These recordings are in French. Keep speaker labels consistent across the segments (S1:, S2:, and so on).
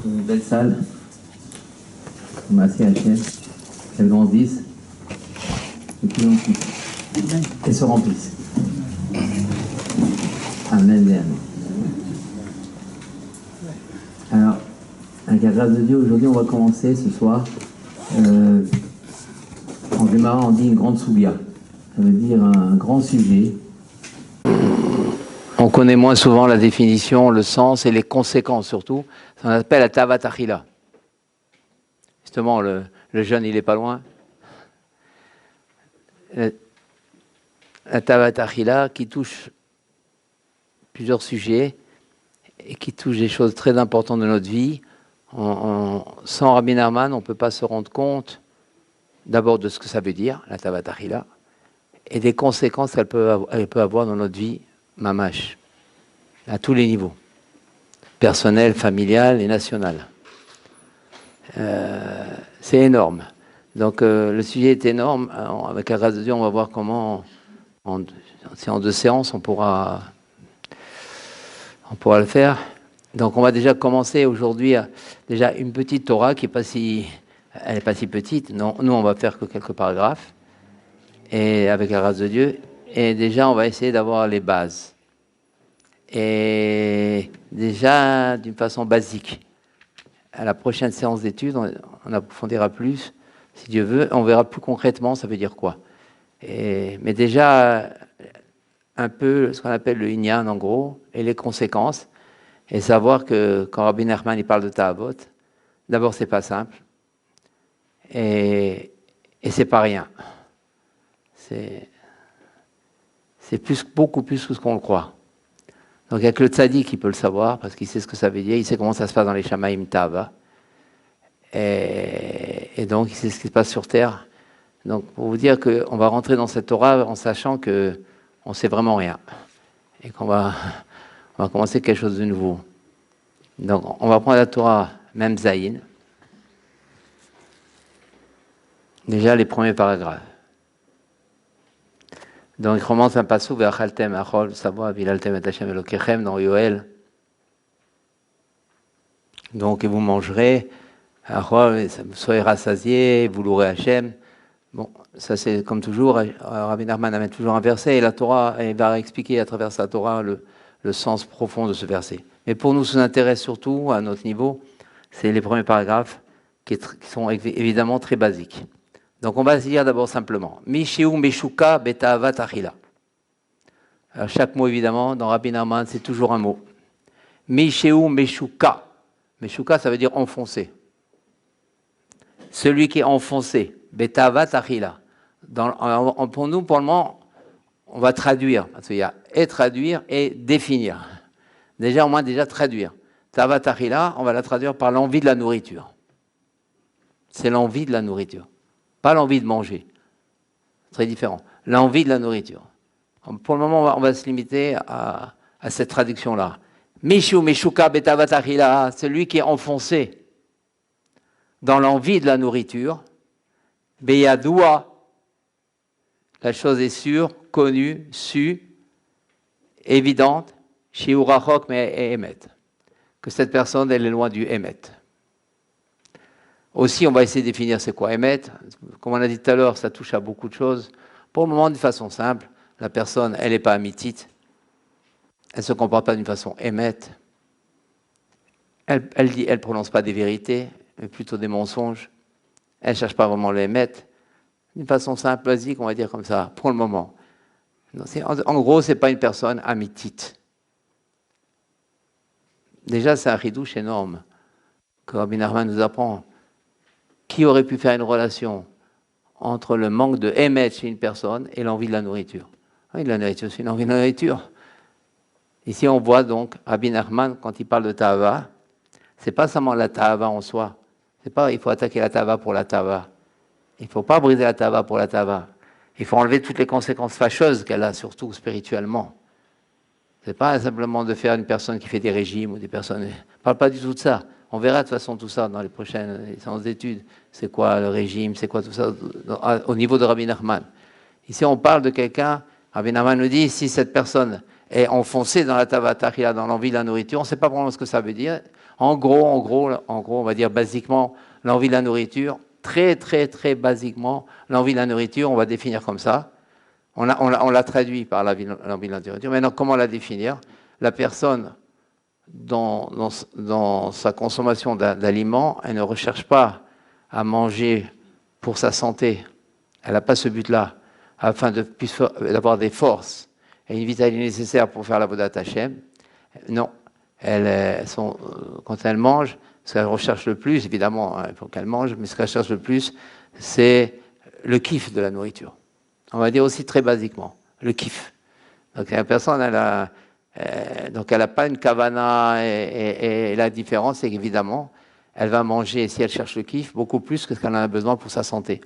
S1: une belle salle. Merci Hachem. Elles grandissent de plus en plus et se remplissent. Amen et amen. Alors, avec la grâce de Dieu, aujourd'hui, on va commencer ce soir. En démarrant, on dit une grande soubia. Ça veut dire un grand sujet. On connaît moins souvent la définition, le sens et les conséquences surtout. Ça s'appelle la tavat achila. Justement, le jeune, il n'est pas loin. La tavat achila qui touche plusieurs sujets et qui touche des choses très importantes de notre vie. Sans Rabbi Nachman, on ne peut pas se rendre compte d'abord de ce que ça veut dire, la tavat achila, et des conséquences qu'elle peut avoir dans notre vie, mamash, à tous les niveaux, personnel, familial et national. C'est énorme. Donc le sujet est énorme. Alors, avec la grâce de Dieu, on va voir comment, si en 2 séances, on pourra le faire. Donc on va déjà commencer aujourd'hui déjà une petite Torah qui est pas si, elle n'est pas si petite. Non, nous on va faire que quelques paragraphes et avec la grâce de Dieu. Et déjà on va essayer d'avoir les bases. Et déjà d'une façon basique. À la prochaine séance d'études, on approfondira plus, si Dieu veut. On verra plus concrètement ça veut dire quoi. Mais déjà un peu ce qu'on appelle le inyan en gros et les conséquences. Et savoir que quand Rabbi Nachman il parle de Ta'avot, d'abord c'est pas simple et c'est pas rien. C'est beaucoup plus que ce qu'on le croit. Donc il n'y a que le tzaddik qui peut le savoir parce qu'il sait ce que ça veut dire, il sait comment ça se passe dans les Shamaim Tava et donc il sait ce qui se passe sur terre. Donc pour vous dire qu'on va rentrer dans cette Torah en sachant que on sait vraiment rien et qu'on va commencer quelque chose de nouveau. Donc, on va prendre la Torah, même Zayin. Déjà, les premiers paragraphes. Donc, il commence un passage vers Achaltem, Achol, Savoa, Vilaltem et Hashem Elokechem, dans Yoel. Donc, et vous mangerez, Achol, vous serez rassasiés, vous louerez Hashem. Bon, ça c'est comme toujours, Rabbi Nachman amène toujours un verset, et la Torah, elle va expliquer à travers sa Torah le sens profond de ce verset. Mais pour nous, ce qui nous intéresse surtout, à notre niveau, c'est les premiers paragraphes qui sont évidemment très basiques. Donc on va se dire d'abord simplement Mishiu Meshuka Beta'avat Achila. Alors chaque mot, évidemment, dans Rabbi Nachman, c'est toujours un mot. Mishiu Meshuka. Meshuka, ça veut dire enfoncé. Celui qui est enfoncé. Beta'avat Achila. Pour nous, pour le moment, on va traduire. Parce qu'il y a et traduire et définir. Déjà, au moins, traduire. Ta'avat achila, on va la traduire par l'envie de la nourriture. C'est l'envie de la nourriture. Pas l'envie de manger. Très différent. L'envie de la nourriture. Pour le moment, on va se limiter à cette traduction-là. Mishu, Meshuka, Beta'avat achila, celui qui est enfoncé dans l'envie de la nourriture. Beyadoua, la chose est sûre, connue, sue, évidente. Shiurachok mais Emet. Que cette personne, elle est loin du Emet. Aussi, on va essayer de définir c'est quoi Emet. Comme on a dit tout à l'heure, ça touche à beaucoup de choses. Pour le moment, de façon simple, la personne, elle n'est pas amitite. Elle ne se comporte pas d'une façon Emet. Elle prononce pas des vérités, mais plutôt des mensonges. Elle ne cherche pas vraiment le Emet. D'une façon simple, basique, on va dire comme ça, pour le moment. En gros, ce n'est pas une personne amitite. Déjà, c'est un ridouche énorme que Rabbi Nachman nous apprend. Qui aurait pu faire une relation entre le manque de émet chez une personne et l'envie de la nourriture? Oui, la nourriture, c'est une envie de la nourriture. Ici, on voit donc Rabbi Nachman, quand il parle de Ta'ava, c'est pas seulement la Ta'ava en soi. C'est pas il faut attaquer la Ta'ava pour la Ta'ava. Il ne faut pas briser la Ta'ava pour la Ta'ava. Il faut enlever toutes les conséquences fâcheuses qu'elle a, surtout spirituellement. Ce n'est pas simplement de faire une personne qui fait des régimes ou des personnes... On ne parle pas du tout de ça. On verra de toute façon tout ça dans les prochaines séances d'études. C'est quoi le régime, c'est quoi tout ça au niveau de Rabbi Nachman. Ici, on parle de quelqu'un, Rabbi Nachman nous dit, si cette personne, est enfoncé dans la tavatachila, dans l'envie de la nourriture. On ne sait pas vraiment ce que ça veut dire. En gros, on va dire basiquement, l'envie de la nourriture, très basiquement, l'envie de la nourriture, on va définir comme ça. On l'a traduit par l'envie de la nourriture. Maintenant, comment la définir? La personne, dans sa consommation d'aliments, elle ne recherche pas à manger pour sa santé. Elle n'a pas ce but-là, afin d'avoir des forces et une vitalité nécessaire pour faire la Avodat Hashem. Non. Quand elle mange, ce qu'elle recherche le plus, évidemment, il faut qu'elle mange, mais ce qu'elle cherche le plus, c'est le kiff de la nourriture. On va dire aussi très basiquement, le kiff. Donc la personne, elle n'a pas une kavana, et la différence, c'est qu'évidemment, elle va manger, si elle cherche le kiff, beaucoup plus que ce qu'elle en a besoin pour sa santé.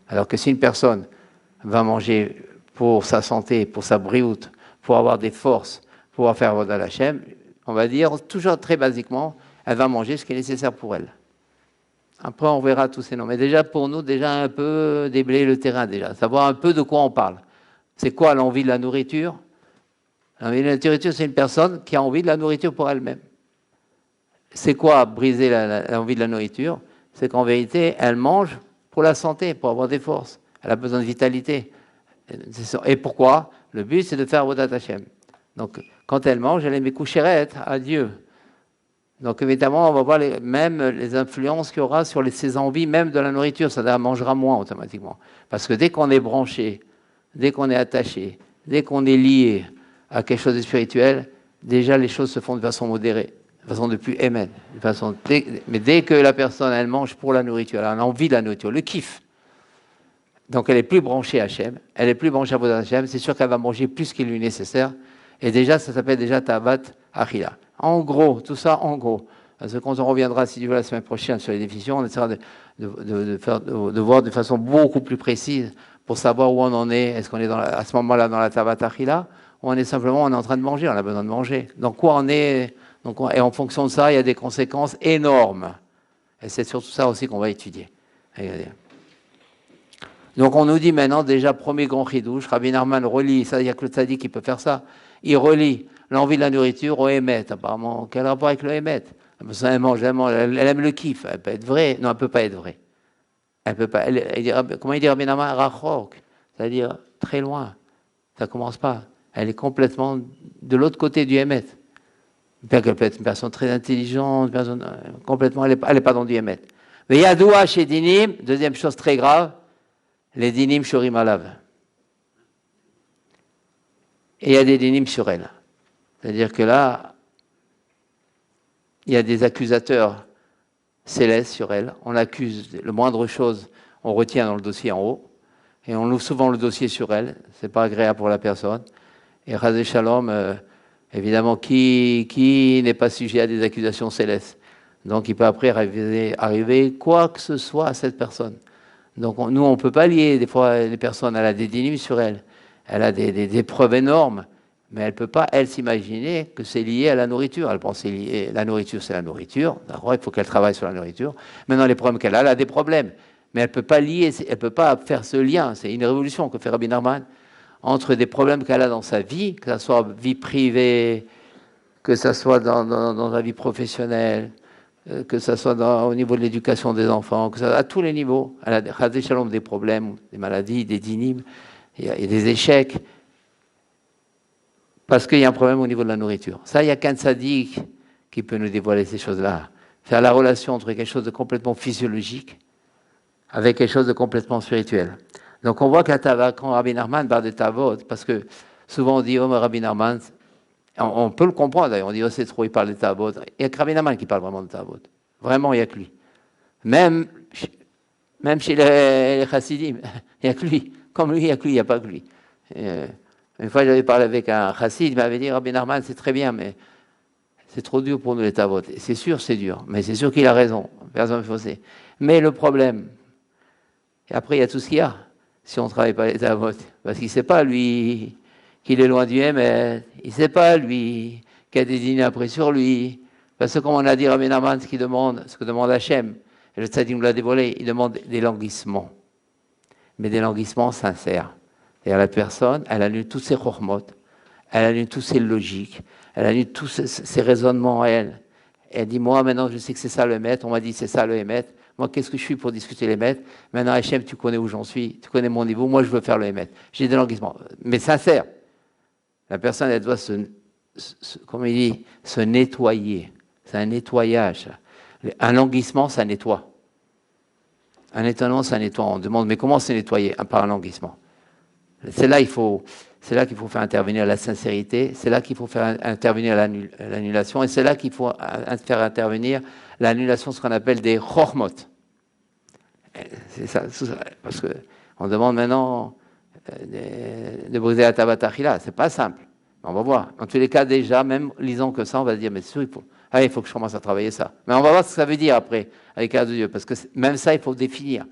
S1: Alors que si une personne va manger pour sa santé, pour sa brioute, pour avoir des forces, pour pouvoir faire Avodat Hashem, on va dire, toujours très basiquement, elle va manger ce qui est nécessaire pour elle. Après, on verra tous ces noms. Mais déjà, pour nous, déjà un peu déblayer le terrain, déjà. Savoir un peu de quoi on parle. C'est quoi l'envie de la nourriture? L'envie de la nourriture, c'est une personne qui a envie de la nourriture pour elle-même. C'est quoi briser l'envie de la nourriture? C'est qu'en vérité, elle mange pour la santé, pour avoir des forces. Elle a besoin de vitalité. Et pourquoi? Le but, c'est de faire Avodat Hashem. Donc, quand elle mange, elle est Mekoucheret à Dieu. Donc, évidemment, on va voir même les influences qu'il y aura sur ses envies, même de la nourriture. Ça mangera moins automatiquement. Parce que dès qu'on est branché, dès qu'on est attaché, dès qu'on est lié à quelque chose de spirituel, déjà les choses se font de façon modérée, de façon de plus émène. Mais dès que la personne, elle mange pour la nourriture, elle a envie de la nourriture, le kiff. Donc, elle est plus branchée à Hachem, elle est plus branchée à Avodat Hashem, c'est sûr qu'elle va manger plus qu'il lui est nécessaire. Et déjà, ça s'appelle déjà Tavat Achila. En gros, tout ça en gros. Parce que quand on reviendra, si tu veux, la semaine prochaine sur les définitions, on essaiera de voir de façon beaucoup plus précise pour savoir où on en est. Est-ce qu'on est à ce moment-là dans la Tavat Achila, ou on est en train de manger, on a besoin de manger. Donc, quoi on est et en fonction de ça, il y a des conséquences énormes. Et c'est surtout ça aussi qu'on va étudier. Regardez. Donc on nous dit maintenant, déjà, premier grand chidouche, Rabbi Nachman relie, ça, il n'y a que le tzaddik qui peut faire ça, il relie l'envie de la nourriture au émet, apparemment. Quel rapport avec le émet? Elle mange, elle aime le kiff, elle peut être vraie. Non, elle ne peut pas être vraie. Elle peut pas, comment il dit Rabbi Nachman? Rachok, c'est-à-dire très loin. Ça ne commence pas. Elle est complètement de l'autre côté du émet. Bien qu'elle peut être une personne très intelligente, une personne, complètement, elle n'est pas dans du émet. Mais il y a doua chez Dinim, deuxième chose très grave, les dinim shorim alav. Et il y a des dinim sur elle. C'est-à-dire que là, il y a des accusateurs célestes sur elle. On l'accuse, le moindre chose, on retient dans le dossier en haut. Et on ouvre souvent le dossier sur elle. C'est pas agréable pour la personne. Et Chazé Shalom, évidemment, qui n'est pas sujet à des accusations célestes. Donc il peut après arriver quoi que ce soit à cette personne. Donc nous, on ne peut pas lier, des fois, les personnes, elle a des dynimes sur elle, elle a des preuves énormes, mais elle ne peut pas, elle, s'imaginer que c'est lié à la nourriture. Elle pense que la nourriture, c'est la nourriture, d'accord, il faut qu'elle travaille sur la nourriture. Maintenant, les problèmes qu'elle a des problèmes, mais elle ne peut pas lier, elle ne peut pas faire ce lien, c'est une révolution que fait Rabbi Nachman, entre des problèmes qu'elle a dans sa vie, que ce soit vie privée, que ce soit dans la vie professionnelle, que ce soit au niveau de l'éducation des enfants, que ça, à tous les niveaux. Elle a des problèmes, des maladies, des dynimes, il y a des échecs, parce qu'il y a un problème au niveau de la nourriture. Ça, il n'y a qu'un tzaddik qui peut nous dévoiler ces choses-là. Faire la relation entre quelque chose de complètement physiologique avec quelque chose de complètement spirituel. Donc on voit que quand Rabbi Nachman parle de Tavot, parce que souvent on dit, oh, mais Rabbi Nachman, on peut le comprendre d'ailleurs, on dit, oh, c'est trop, il parle de Tavot. Il n'y a que Rabbi Nachman qui parle vraiment de Tavot. Vraiment, il n'y a que lui. Même chez les chassidim, il n'y a que lui. Comme lui, il n'y a que lui, il n'y a pas que lui. Une fois, j'avais parlé avec un chassid, il m'avait dit, Rabbi Nachman, c'est très bien, mais c'est trop dur pour nous les Tavot. C'est sûr, c'est dur, mais c'est sûr qu'il a raison. Personne ne faussé. Mais le problème, et après, il y a tout ce qu'il y a, si on ne travaille pas les Tavot. Parce qu'il ne sait pas, lui, qu'il est loin du Hémet. Il ne sait pas, lui, qu'il y a des dîners après sur lui. Parce que, comme on a dit Rabbi Nachman, ce que demande Hachem, et le tzaddik nous l'a dévoilé, il demande des languissements. Mais des languissements sincères. C'est-à-dire la personne, elle annule toutes ses chormotes. Elle annule tous ses logiques, elle annule tous ses raisonnements, elle dit, moi, maintenant, je sais que c'est ça le Hémet, on m'a dit c'est ça le Hémet. Moi, qu'est-ce que je suis pour discuter les Hémet? Maintenant, Hachem, tu connais où j'en suis, tu connais mon niveau, moi, je veux faire le Hémet. J'ai des languissements, mais sincère. La personne, elle doit comment il dit, se nettoyer. C'est un nettoyage. Un languissement, ça nettoie. Un étonnement, ça nettoie. On demande, mais comment se nettoyer par un languissement? C'est là qu'il faut faire intervenir la sincérité, c'est là qu'il faut faire intervenir l'annulation, et c'est là qu'il faut faire intervenir l'annulation, ce qu'on appelle des chormot. C'est ça, parce qu'on demande maintenant de briser la tabat achila. C'est pas simple. On va voir. En tous les cas, déjà, même lisant que ça, on va se dire, mais c'est sûr, il faut que je commence à travailler ça. Mais on va voir ce que ça veut dire après, avec la de Dieu, parce que même ça, il faut définir.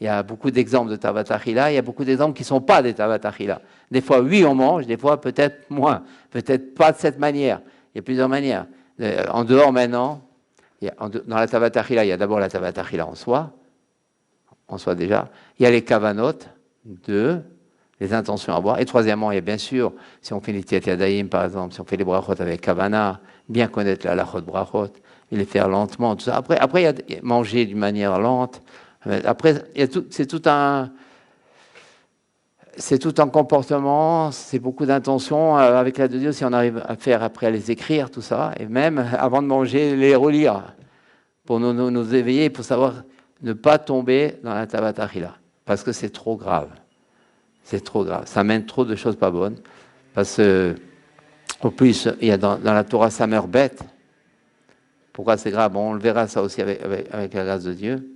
S1: Il y a beaucoup d'exemples de tabat achila, il y a beaucoup d'exemples qui ne sont pas des tabat achila. Des fois, oui, on mange, des fois, peut-être moins. Peut-être pas de cette manière. Il y a plusieurs manières. En dehors, maintenant, dans la tabat achila, il y a d'abord la tabat achila en soi déjà. Il y a les kavanotes, les intentions à boire. Et troisièmement, il y a bien sûr, si on fait les tiat yadayim, par exemple, si on fait les brachot avec kavana, bien connaître la halachot brachot, et les faire lentement, tout ça. Après, il y a manger d'une manière lente. Après, c'est tout un comportement, c'est beaucoup d'intentions. Avec la de Dieu, si on arrive à faire après à les écrire, tout ça, et même avant de manger, les relire, pour nous éveiller, pour savoir ne pas tomber dans la tabat achila, parce que c'est trop grave. C'est trop grave. Ça mène trop de choses pas bonnes. Parce que, au plus, il y a dans la Torah, ça meurt bête. Pourquoi c'est grave? Bon, on le verra ça aussi avec la grâce de Dieu.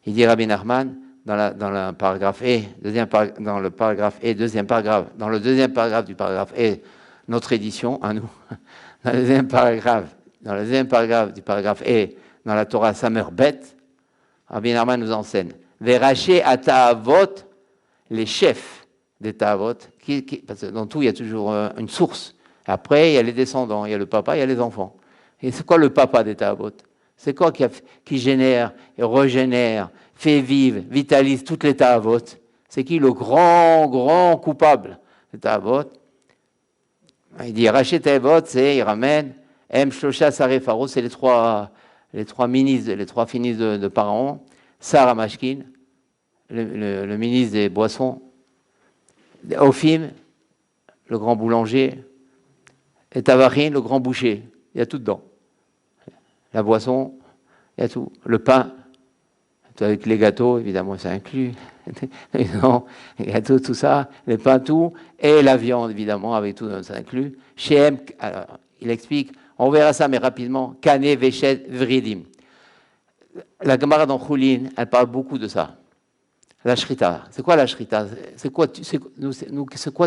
S1: Il dit Rabbi Nachman, dans le paragraphe E, dans le deuxième paragraphe du paragraphe E, notre édition, à nous, dans le deuxième paragraphe du paragraphe E, dans la Torah, ça meurt bête. Rabbi Nachman nous enseigne. Veraché à Ta'avot, les chefs des Ta'avot, parce que dans tout, il y a toujours une source. Après, il y a les descendants, il y a le papa, il y a les enfants. Et c'est quoi le papa des Ta'avot? C'est quoi qui génère et régénère, fait vivre, vitalise toutes les Ta'avot? C'est qui le grand coupable des Ta'avot? Il dit, Raché Ta'avot, il ramène, Shlosha Saré Pharaon, c'est les trois ministres, les trois ministres de Pharaon, Sarah Mashkin, le ministre des boissons, Ophim, le grand boulanger, et Tavarin, le grand boucher. Il y a tout dedans. La boisson, il y a tout. Le pain, avec les gâteaux, évidemment, c'est inclus. Non, les gâteaux, tout ça, les pains, tout. Et la viande, évidemment, avec tout, c'est inclus. Shem, alors, il explique, on verra ça, mais rapidement. Kané, Veshet, Vridim. La Gemara dans Choulin, elle parle beaucoup de ça. La shrita. C'est quoi la shrita? C'est quoi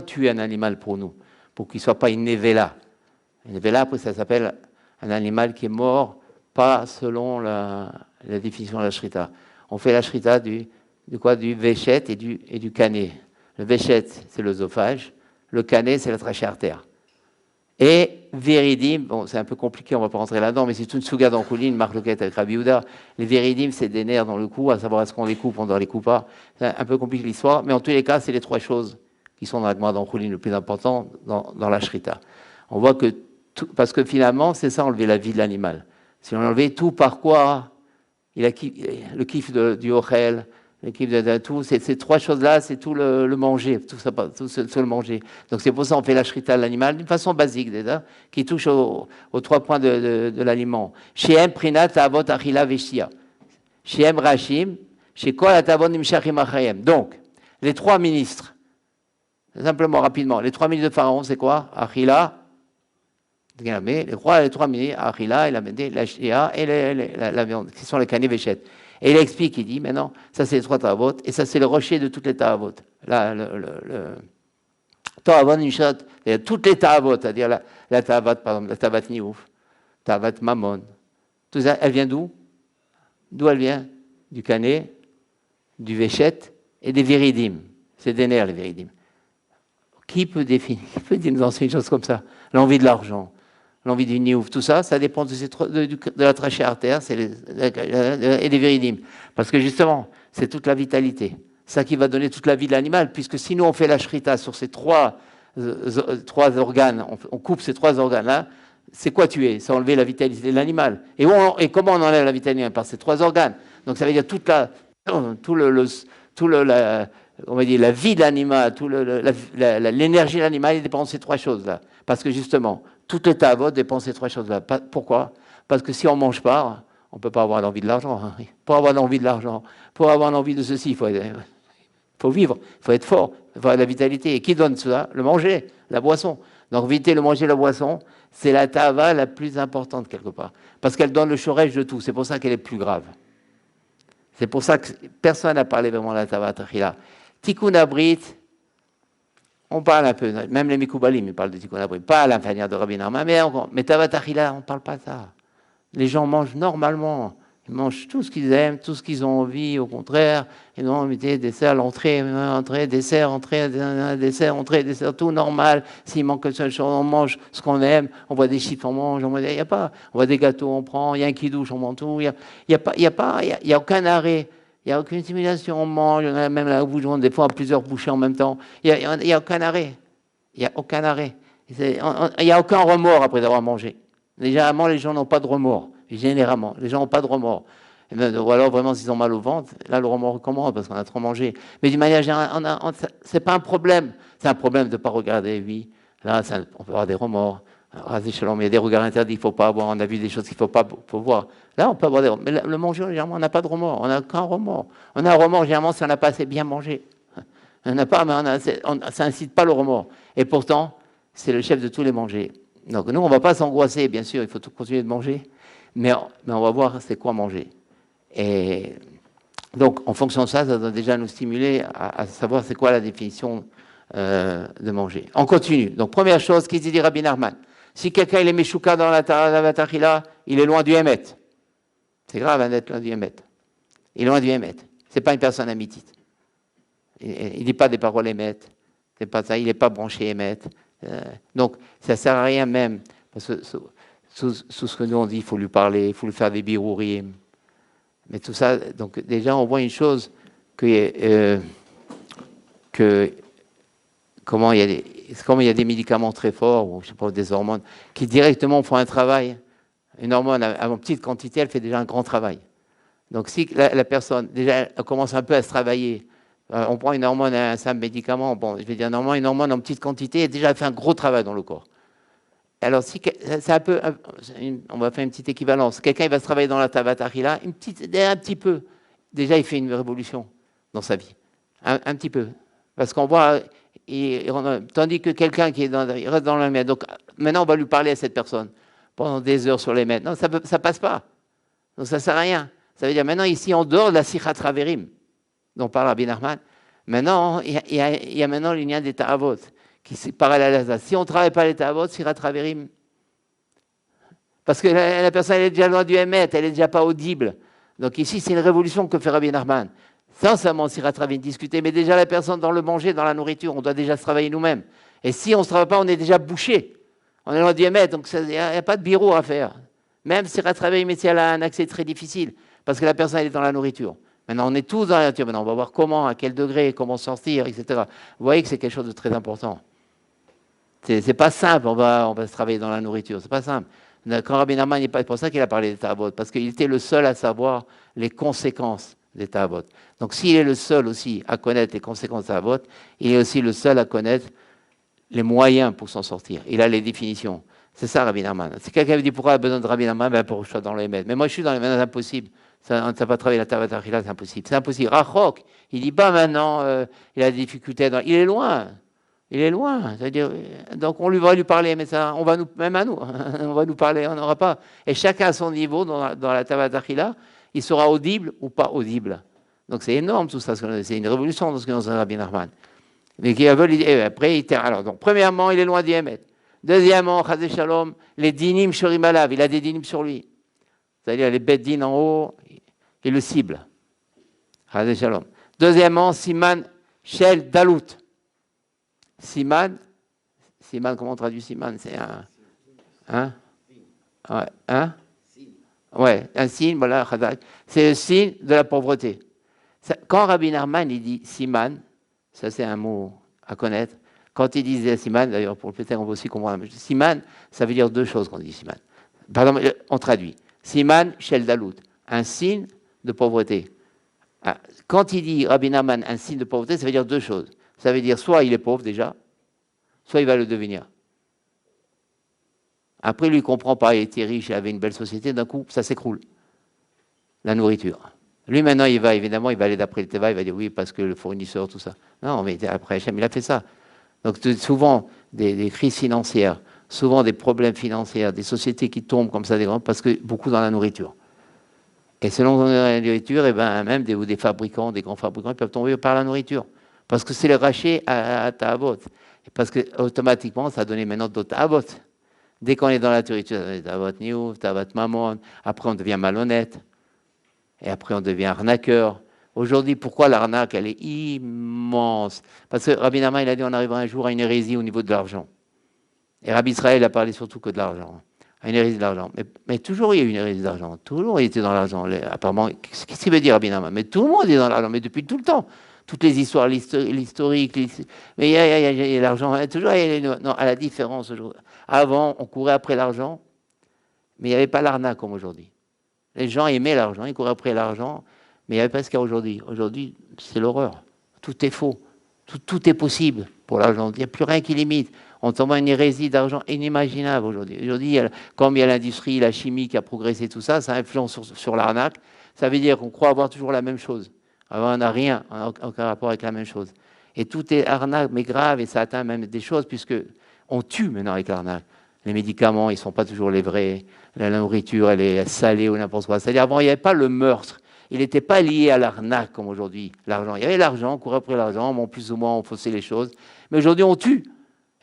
S1: tuer un animal pour nous? Pour qu'il ne soit pas une nevela. Une nevela, après, ça s'appelle un animal qui est mort, pas selon la définition de la shrita. On fait la shrita du véchet et du cané. Le véchet, c'est l'œsophage. Le cané, c'est la trachée artère. Et véridim, bon, c'est un peu compliqué, on ne va pas rentrer là-dedans, mais c'est une souga dans Choulin, marque le avec Rabbi Yehuda. Les véridim, c'est des nerfs dans le cou, à savoir est-ce qu'on les coupe, on doit les couper pas. C'est un peu compliqué l'histoire, mais en tous les cas, c'est les trois choses qui sont dans la Gemara dans Choulin le plus important dans la shrita. On voit que, parce que finalement, c'est ça, enlever la vie de l'animal. Si on enlevait tout par quoi il a le kiff du ochel, le kiff de tout, ces trois choses-là, c'est tout le manger, tout le manger. Donc c'est pour ça qu'on fait la shrita de l'animal d'une façon basique déjà, qui touche aux 3 points de l'aliment. Shem prinat avot achila veshia. Shem rachim, chez kol atavon nimshachim achayem. Donc les 3 ministres, simplement rapidement, les 3 ministres de Pharaon, c'est quoi? Achila. Les 3 ministres, Achila, la Shia et la viande, qui sont les canets véchettes. Et il explique, il dit, maintenant, ça c'est les 3 Ta'avot, et ça c'est le rocher de toutes les Ta'avot. Ta'avot Nishat, toutes les Ta'avot, c'est-à-dire la Ta'avot, par exemple, la Ta'avot Niouf, Ta'avot Mammon. Tout ça, elle vient d'où? D'où elle vient? Du canet, du véchette et des véridim. C'est des nerfs, les véridim. Qui peut nous enseigner une chose comme ça? L'envie de l'argent, l'envie du niouf, tout ça, ça dépend de la trachée artère et des véridim. Parce que justement, c'est toute la vitalité. Ça qui va donner toute la vie de l'animal, puisque si nous on fait la shrita sur ces 3 trois organes, on coupe ces trois organes-là, c'est quoi tuer? C'est enlever la vitalité de l'animal. Et comment on enlève la vitalité? Par ces trois organes. Donc ça veut dire on va dire la vie de l'animal, l'énergie de l'animal, il dépend de ces trois choses-là. Parce que justement, tout le tavot dépend de ces trois choses-là. Pourquoi? Parce que si on ne mange pas, on ne peut pas avoir l'envie de l'argent. Pour avoir l'envie de l'argent, pour avoir l'envie de ceci, il faut vivre, il faut être fort, il faut avoir de la vitalité. Et qui donne cela? Le manger, la boisson. Donc éviter le manger, la boisson, c'est la tava la plus importante quelque part. Parce qu'elle donne le chorège de tout. C'est pour ça qu'elle est plus grave. C'est pour ça que personne n'a parlé vraiment de la tava tachila. Tikkun Abrit, on parle un peu, même les Mikoubalim, ils parlent de Tikkun Abrit. Pas à la manière de Rabbi Narma, mais tava tachila, on ne parle pas de ça. Les gens mangent normalement. Ils mangent tout ce qu'ils aiment, tout ce qu'ils ont envie, au contraire. Ils ont mettez dessert, l'entrée, dessert, dessert, tout normal. S'il manque quelque chose, on mange ce qu'on aime. On voit des chips, on mange. On voit des gâteaux, on prend. Il y a un kidouche, on mange tout. Il y a aucun arrêt. Il n'y a aucune stimulation. On mange, même là où des fois plusieurs bouchées en même temps. Il n'y a aucun arrêt. Il n'y a aucun arrêt. Il n'y a aucun remords après avoir mangé. Généralement, les gens n'ont pas de remords. Généralement, les gens n'ont pas de remords. Ou alors, vraiment, s'ils ont mal au ventre, là, le remords recommence parce qu'on a trop mangé. Mais d'une manière générale, c'est pas un problème. C'est un problème de ne pas regarder, oui. Là, on peut avoir des remords. Il y a des regards interdits qu'il ne faut pas avoir. On a vu des choses qu'il ne faut voir. Là, on peut avoir des remords. Mais le manger, généralement, on n'a pas de remords. On n'a qu'un remords. On a un remords, généralement, si on n'a pas assez bien mangé. On n'a pas, mais ça n'incite pas le remords. Et pourtant, c'est le chef de tous les mangers. Donc, nous, on ne va pas s'angoisser, bien sûr. Il faut continuer de manger. Mais on va voir c'est quoi manger. Et donc, en fonction de ça, ça doit déjà nous stimuler à savoir c'est quoi la définition de manger. On continue. Donc, première chose, qu'est-ce qu'il dit Rabbi Narman? Si quelqu'un il est Meshuka dans la Tachila, il est loin du Hémet. C'est grave d'être loin du Hémet. Il est loin du Hémet. Ce n'est pas une personne amitite. Il ne dit pas des paroles Hémet. C'est pas ça. Il n'est pas branché Hémet. Donc, ça ne sert à rien même. Parce que sous ce que nous on dit, il faut lui parler, il faut lui faire des birourim. Mais tout ça, donc déjà on voit une chose comme il y a des médicaments très forts, ou je sais pas, des hormones, qui directement font un travail. Une hormone en petite quantité, elle fait déjà un grand travail. Donc si la personne, déjà, elle commence un peu à se travailler, on prend une hormone, un simple médicament, bon, je vais dire normalement une hormone en petite quantité, elle déjà fait un gros travail dans le corps. Alors, si c'est un peu, on va faire une petite équivalence. Quelqu'un il va se travailler dans la tavatachila, un petit peu. Déjà, il fait une révolution dans sa vie. Un petit peu. Parce qu'on voit, tandis que quelqu'un qui il reste dans le maître. Donc, maintenant, on va lui parler à cette personne pendant des heures sur les maîtres. Non, ça passe pas. Donc, ça ne sert à rien. Ça veut dire, maintenant, ici, en dehors de la sichat raverim, dont parle Rabbi Nachman, maintenant, il y a maintenant l'union des ta'avot. Qui est parallèle à ça. Si on ne travaille pas les ta'avot, sirat traverim. Parce que la personne elle est déjà loin du Hémet, elle n'est déjà pas audible. Donc ici, c'est une révolution que fait Rabbi Nachman. Sans seulement sirat traverim discuter, mais déjà la personne dans le manger, dans la nourriture, on doit déjà se travailler nous-mêmes. Et si on ne se travaille pas, on est déjà bouché. On est loin du Hémet, donc il n'y a pas de bureau à faire. Même sirat traverim, mais si elle a un accès très difficile, parce que la personne elle est dans la nourriture. Maintenant, on est tous dans la nature. Maintenant, on va voir comment, à quel degré, comment sortir, etc. Vous voyez que c'est quelque chose de très important. C'est pas simple, on va se travailler dans la nourriture, c'est pas simple. Quand Rabbi Nachman, c'est pour ça qu'il a parlé des ta'avot, parce qu'il était le seul à savoir les conséquences des ta'avot. Donc s'il est le seul aussi à connaître les conséquences des ta'avot, il est aussi le seul à connaître les moyens pour s'en sortir. Il a les définitions. C'est ça Rabbi Nachman. Si quelqu'un me dit pourquoi il a besoin de Rabbi Nachman, ben pour que je sois dans les maîtres. Mais moi je suis dans les maîtres, c'est impossible. Ça ne va travailler la tavatachila, c'est impossible. C'est impossible. Rachok, il dit pas maintenant, il a des difficultés. Il est loin. Il est loin, c'est-à-dire, donc on va lui parler, mais ça, même à nous, on va nous parler, on n'aura pas. Et chacun à son niveau dans la tavatachila, il sera audible ou pas audible. Donc c'est énorme tout ça, c'est une révolution dans ce que nous a Rabbi Nachman. Mais qui veut, après, alors donc premièrement, il est loin d'Yemet. Deuxièmement, Chazé Shalom, les dinim shorim alav, il a des dinim sur lui. C'est-à-dire les bêtes din en haut, il le cible. Chazé Shalom. Deuxièmement, Siman Shel Dalut. Siman, comment on traduit Siman? C'est un signe, voilà, c'est le signe de la pauvreté. Quand Rabbi Nachman il dit Siman, ça c'est un mot à connaître. Quand il disait siman, d'ailleurs pour le péter, on va aussi comprendre. Siman, ça veut dire deux choses quand on dit siman. Par exemple, on traduit. Siman shel dalut, un signe de pauvreté. Quand il dit Rabbi Nachman, un signe de pauvreté, ça veut dire deux choses. Ça veut dire soit il est pauvre déjà, soit il va le devenir. Après, lui, il ne comprend pas, il était riche, il avait une belle société, d'un coup, ça s'écroule. La nourriture. Lui, maintenant, il va aller d'après le Teva, il va dire oui, parce que le fournisseur, tout ça. Non, mais après Hachem, il a fait ça. Donc, souvent, des crises financières, souvent des problèmes financiers, des sociétés qui tombent comme ça, parce que beaucoup dans la nourriture. Et selon la nourriture, et ben, même des fabricants, des grands fabricants, ils peuvent tomber par la nourriture. Parce que c'est le rachet à Ta'avot. Parce que automatiquement, ça a donné maintenant d'autres Ta'avot. Dès qu'on est dans la nourriture, Ta'avot Niouf, Ta'avot Mammon, après on devient malhonnête. Et après on devient arnaqueur. Aujourd'hui, pourquoi l'arnaque, elle est immense? Parce que Rabbi Nachman, il a dit on arrivera un jour à une hérésie au niveau de l'argent. Et Rabbi Israël a parlé surtout que de l'argent. Une hérésie de l'argent. Mais toujours il y a eu une hérésie d'argent. Toujours il était dans l'argent. Apparemment, qu'est-ce qu'il veut dire Rabbi Nachman? Mais tout le monde est dans l'argent, mais depuis tout le temps. Toutes les histoires, l'historique, mais il y a l'argent. Toujours, non, à la différence aujourd'hui. Avant, on courait après l'argent, mais il n'y avait pas l'arnaque comme aujourd'hui. Les gens aimaient l'argent, ils couraient après l'argent, mais il n'y avait pas ce qu'il y a aujourd'hui. Aujourd'hui, c'est l'horreur. Tout est faux. Tout est possible pour l'argent. Il n'y a plus rien qui limite. On tombe à une hérésie d'argent inimaginable aujourd'hui. Aujourd'hui, comme il y a l'industrie, la chimie qui a progressé, tout ça, ça influence sur l'arnaque. Ça veut dire qu'on croit avoir toujours la même chose. Alors, on n'a rien, aucun rapport avec la même chose. Et tout est arnaque, mais grave, et ça atteint même des choses, puisque on tue maintenant avec l'arnaque. Les médicaments, ils ne sont pas toujours les vrais. La nourriture, elle est salée ou n'importe quoi. C'est-à-dire, avant, il n'y avait pas le meurtre. Il n'était pas lié à l'arnaque comme aujourd'hui, l'argent. Il y avait l'argent, on courait après l'argent, bon, plus ou moins on faussait les choses. Mais aujourd'hui, on tue.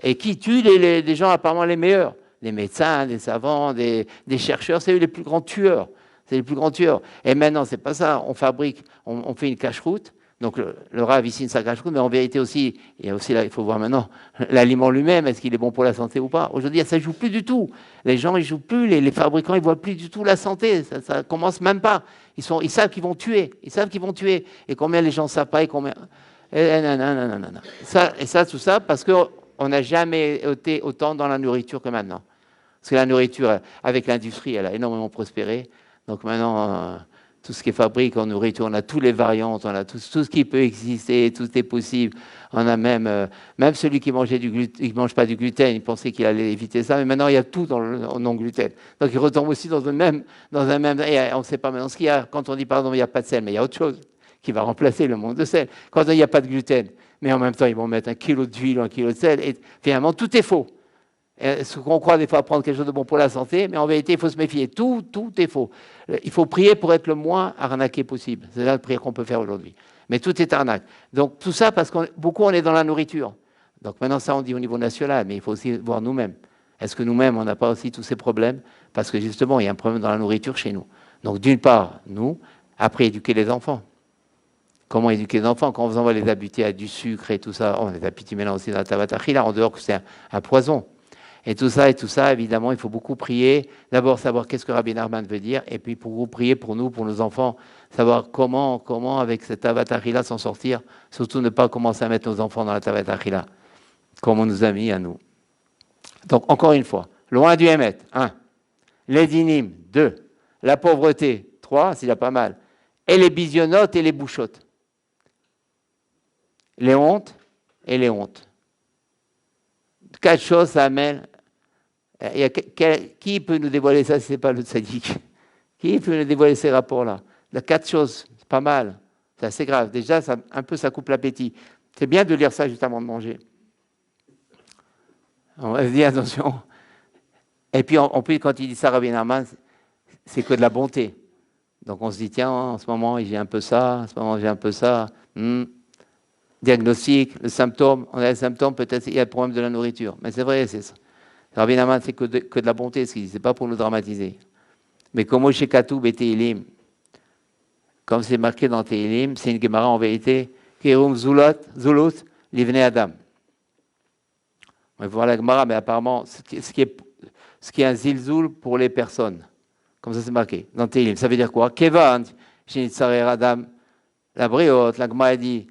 S1: Et qui tue les gens apparemment les meilleurs? Les médecins, des savants, des chercheurs, c'est eux les plus grands tueurs. C'est les plus grands tueurs. Et maintenant, c'est pas ça. On fabrique, on fait une cache-route. Donc le Rav ici une sa cache-route, mais en vérité aussi, il y a aussi là, il faut voir maintenant l'aliment lui-même, est-ce qu'il est bon pour la santé ou pas? Aujourd'hui, ça ne joue plus du tout. Les gens, ils jouent plus, les fabricants, ils voient plus du tout la santé. Ça commence même pas. Ils savent qu'ils vont tuer. Ils savent qu'ils vont tuer. Et combien les gens ne savent pas et combien. Non. Ça, tout ça, parce qu'on n'a jamais été autant dans la nourriture que maintenant. Parce que la nourriture, avec l'industrie, elle a énormément prospéré. Donc maintenant, tout ce qui est fabrique en nourriture, on a toutes les variantes, on a tout ce qui peut exister, tout est possible. On a même celui qui mangeait du gluten, il mange pas du gluten, il pensait qu'il allait éviter ça, mais maintenant il y a tout dans le non-gluten. Donc il retombe aussi dans un même, et on ne sait pas maintenant ce qu'il y a. Quand on dit pardon, il n'y a pas de sel, mais il y a autre chose qui va remplacer le manque de sel. Quand il n'y a pas de gluten, mais en même temps ils vont mettre 1 kilo d'huile, 1 kilo de sel, et finalement tout est faux. Ce qu'on croit des fois prendre quelque chose de bon pour la santé, mais en vérité, il faut se méfier. Tout est faux. Il faut prier pour être le moins arnaqué possible. C'est là la prière qu'on peut faire aujourd'hui. Mais tout est arnaque. Donc tout ça parce beaucoup on est dans la nourriture. Donc maintenant ça on dit au niveau national, mais il faut aussi voir nous-mêmes. Est-ce que nous-mêmes on n'a pas aussi tous ces problèmes? Parce que justement il y a un problème dans la nourriture chez nous. Donc d'une part, nous, après éduquer les enfants. Comment éduquer les enfants? Quand on vous envoie les habitués à du sucre et tout ça, on les habitue maintenant aussi dans la tabatachie, là en dehors que c'est un poison. Et tout ça, évidemment, il faut beaucoup prier. D'abord, savoir qu'est-ce que Rabbi Nachman veut dire, et puis pour vous prier pour nous, pour nos enfants, savoir comment avec cette tavatachila s'en sortir. Surtout ne pas commencer à mettre nos enfants dans la tavatachila, comme on nous a mis à nous. Donc, encore une fois, loin du Hémet, 1. Les dynimes, 2. La pauvreté, 3, c'est déjà pas mal. Et les bisionotes et les bouchottes. Les hontes et les hontes. 4 choses, ça amène. Qui peut nous dévoiler ça si ce n'est pas le tzaddik? Qui peut nous dévoiler ces rapports-là? Les 4 choses, c'est pas mal. C'est assez grave. Déjà, ça coupe l'appétit. C'est bien de lire ça juste avant de manger. On va se dire attention. Et puis, en plus, quand il dit ça, Rabbi Nachman, c'est que de la bonté. Donc, on se dit, tiens, en ce moment, j'ai un peu ça, en ce moment, j'ai un peu ça. Diagnostic, le symptôme, on a les symptômes, peut-être il y a le problème de la nourriture. Mais c'est vrai, c'est ça. Rabbi Nachman, c'est que de la bonté, ce qu'il dit, c'est pas pour nous dramatiser. Mais comme chez Katoub et Tehilim, comme c'est marqué dans Tehilim, c'est une Gemara en vérité, Kerum Zulut, Livnei Adam. On va voir la Gemara, mais apparemment, ce qui est un zilzoul pour les personnes. Comme ça c'est marqué dans Tehilim. Ça veut dire quoi? Kevan, Shinitzarer Adam, la briotte, la Gemara dit,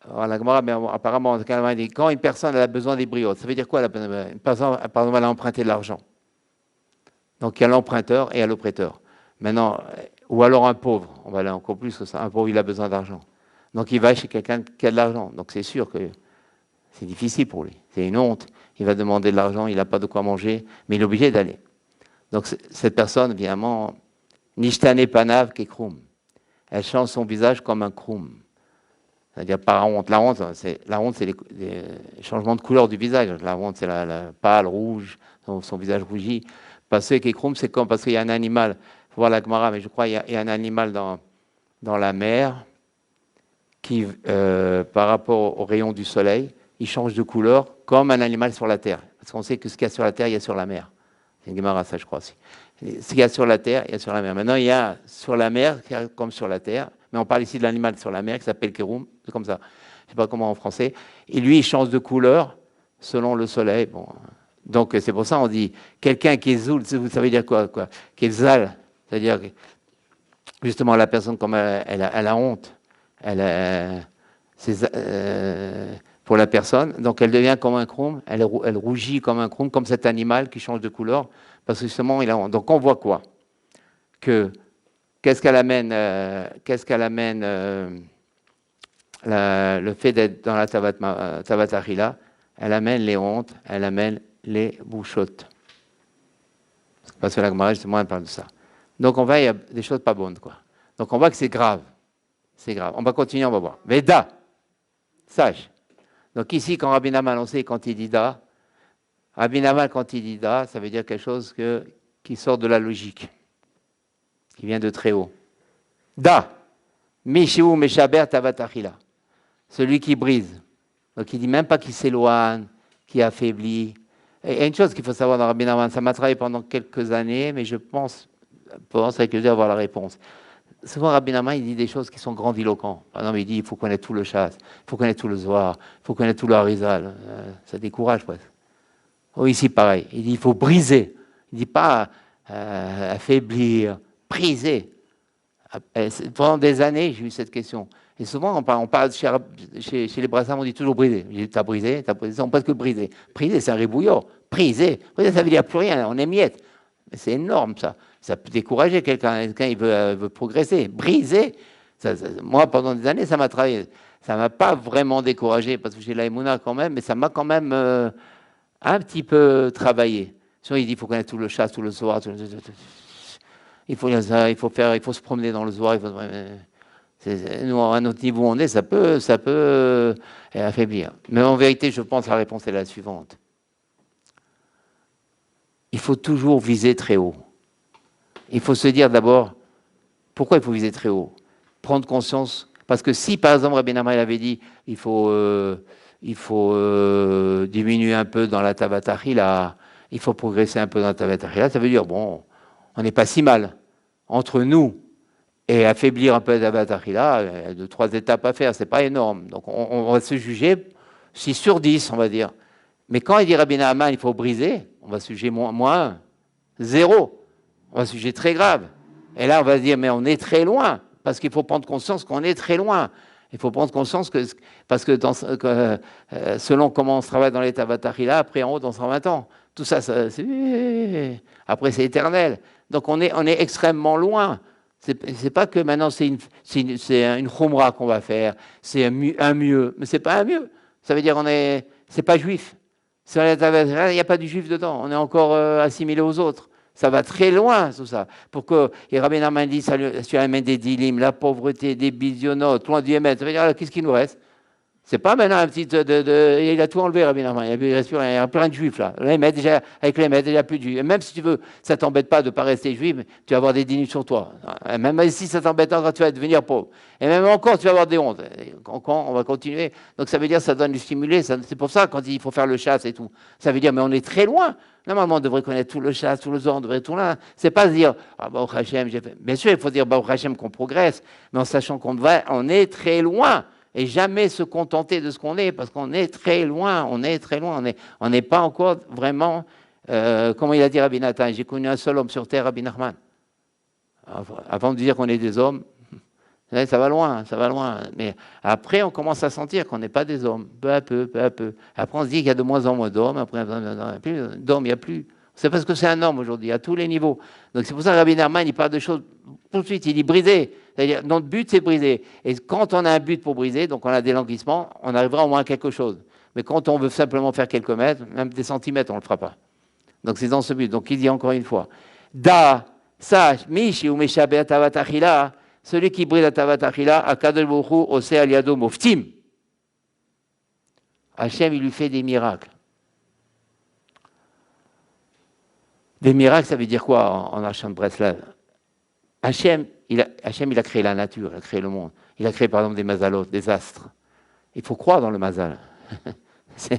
S1: la Gemara, mais apparemment, quand une personne a besoin des brioches, ça veut dire quoi? Une personne, par exemple, elle a emprunté de l'argent. Donc il y a l'emprunteur et il y a le prêteur. Maintenant, ou alors un pauvre, on va aller encore plus que ça. Un pauvre, il a besoin d'argent. Donc il va chez quelqu'un qui a de l'argent. Donc c'est sûr que c'est difficile pour lui. C'est une honte. Il va demander de l'argent, il n'a pas de quoi manger, mais il est obligé d'aller. Donc cette personne, évidemment, Nishtane Panav Kekrum. Elle change son visage comme un krum. C'est-à-dire par honte. La honte, c'est les changements de couleur du visage. La honte, c'est la pâle, rouge, son visage rougit. Parce que Kekrum, c'est comme parce qu'il y a un animal. Il faut voir la Gemara, mais je crois qu'il y a un animal dans la mer qui, par rapport aux rayons du soleil, il change de couleur comme un animal sur la terre. Parce qu'on sait que ce qu'il y a sur la terre, il y a sur la mer. C'est une Gemara, ça, je crois aussi. Ce qu'il y a sur la terre, il y a sur la mer. Maintenant, il y a sur la mer comme sur la terre. Mais on parle ici de l'animal sur la mer qui s'appelle Kéroum. C'est comme ça. Je ne sais pas comment en français. Et lui, il change de couleur selon le soleil. Bon. Donc, c'est pour ça qu'on dit quelqu'un qui est zoul, vous savez dire quoi? Qui est zal. C'est-à-dire, justement, la personne, comme elle a honte. Pour la personne. Donc, elle devient comme un kroum. Elle rougit comme un kroum, comme cet animal qui change de couleur. Parce que justement, il a honte. Donc, on voit quoi? Qu'est-ce qu'elle amène le fait d'être dans la Tavatachila? Elle amène les hontes, elle amène les bouchottes. Parce que la Gemara, justement, elle parle de ça. Donc, on voit, il y a des choses pas bonnes, quoi. Donc, on voit que c'est grave. C'est grave. On va continuer, on va voir. Veda, sage. Donc, ici, quand Rabbi Naman, on sait, quand il dit da, Rabbi Naman, quand il dit da, ça veut dire quelque chose qui sort de la logique, qui vient de très haut. Da, Mishiou Meshaber Tavatachila. Celui qui brise. Donc, il dit même pas qu'il s'éloigne, qui affaiblit. Et il y a une chose qu'il faut savoir dans Rabbi Naman, ça m'a travaillé pendant quelques années, mais je pense avec le avoir la réponse. Souvent, Rabbi Naman, il dit des choses qui sont grandiloquentes. Par exemple, il dit il faut connaître tout le chasse, il faut connaître tout le zohar, il faut connaître tout le harizal. Ça décourage, presque. Oh, ici, pareil. Il dit il faut briser. Il ne dit pas affaiblir, briser. Pendant des années, j'ai eu cette question. Et souvent, on parle chez les brassards, on dit toujours briser. Je dis, t'as brisé, on parle que briser. Briser, c'est un ribouillot. Briser, ça veut dire plus rien, on est miettes. C'est énorme, ça. Ça peut décourager quelqu'un. Quelqu'un, il veut progresser. Briser, moi, pendant des années, ça m'a travaillé. Ça ne m'a pas vraiment découragé, parce que j'ai la Emouna quand même, mais ça m'a quand même un petit peu travaillé. Sinon, il dit, il faut connaître tout le chasse, tout le soir, il faut se promener dans le zohar. Nous, à notre niveau où on est, ça peut affaiblir. Mais en vérité, je pense que la réponse est la suivante. Il faut toujours viser très haut. Il faut se dire d'abord, pourquoi il faut viser très haut? Prendre conscience. Parce que si, par exemple, Rabbi Nama avait dit, il faut diminuer un peu dans la Tavatachila, il faut progresser un peu dans la Tavatachila, ça veut dire, bon, on n'est pas si mal. Entre nous et affaiblir un peu la Tavatachila, il y a 2-3 étapes à faire, c'est pas énorme. Donc on va se juger 6 sur 10, on va dire. Mais quand il dit Rabbi Naaman, il faut briser, on va se juger moins 1, 0. On va se juger très grave. Et là, on va se dire, mais on est très loin, parce qu'il faut prendre conscience qu'on est très loin. Il faut prendre conscience parce que selon comment on se travaille dans les Tavatachila, après en haut, dans 120 ans, tout ça, après c'est éternel. Donc on est extrêmement loin. C'est pas que maintenant c'est une khumra qu'on va faire, c'est un mieux, mais c'est pas un mieux. Ça veut dire c'est pas juif. Il n'y a pas du juif dedans. On est encore assimilé aux autres. Ça va très loin, tout ça. Pour que Rabbi Nachman dit, tu amènes des dilim, la pauvreté, des bisionotes, loin du Hémet. Ça veut dire, qu'est-ce qu'il nous reste? C'est pas maintenant un petit... il a tout enlevé, Rabbi Nachman. Il n'y a plus rien de juif, là. Avec les Hémet, il n'y a plus de juif. Et même si tu veux, ça ne t'embête pas de ne pas rester juif, tu vas avoir des dilim sur toi. Même si ça t'embête encore, tu vas devenir pauvre. Et même encore, tu vas avoir des hontes. On va continuer. Donc ça veut dire, ça donne du stimulé. C'est pour ça, quand il faut faire le chasse et tout, ça veut dire, mais on est très loin. Normalement, on devrait connaître tout le chasse, tout le zohar, on devrait tout là. C'est pas se dire, Baruch Hashem, j'ai fait. Bien sûr, il faut dire Baruch Hashem qu'on progresse, mais en sachant on est très loin. Et jamais se contenter de ce qu'on est, parce qu'on est très loin, on n'est pas encore vraiment, comment il a dit Rabbi Nathan, j'ai connu un seul homme sur terre, Rabbi Nachman. Avant de dire qu'on est des hommes, Ça va loin, ça va loin. Mais après, on commence à sentir qu'on n'est pas des hommes, peu à peu, peu à peu. Après, on se dit qu'il y a de moins en moins d'hommes. Après, d'hommes, il n'y a plus. C'est parce que c'est un homme aujourd'hui, à tous les niveaux. Donc c'est pour ça que Rabbi Nachman, il parle de choses tout de suite, il dit briser. C'est-à-dire, notre but, c'est briser. Et quand on a un but pour briser, donc on a des languissements, on arrivera au moins à quelque chose. Mais quand on veut simplement faire quelques mètres, même des centimètres, on ne le fera pas. Donc c'est dans ce but. Donc il dit encore une fois, Da, sache, Mishi ou Meshabeh Tavatachila, celui qui brille la Tavatachila, Akadol Bohu, Ose Aliado Moftim. Hachem, il lui fait des miracles. Des miracles, ça veut dire quoi en Hachem Breslav? Hachem, il a créé la nature, il a créé le monde. Il a créé par exemple des mazalot, des astres. Il faut croire dans le mazal. Si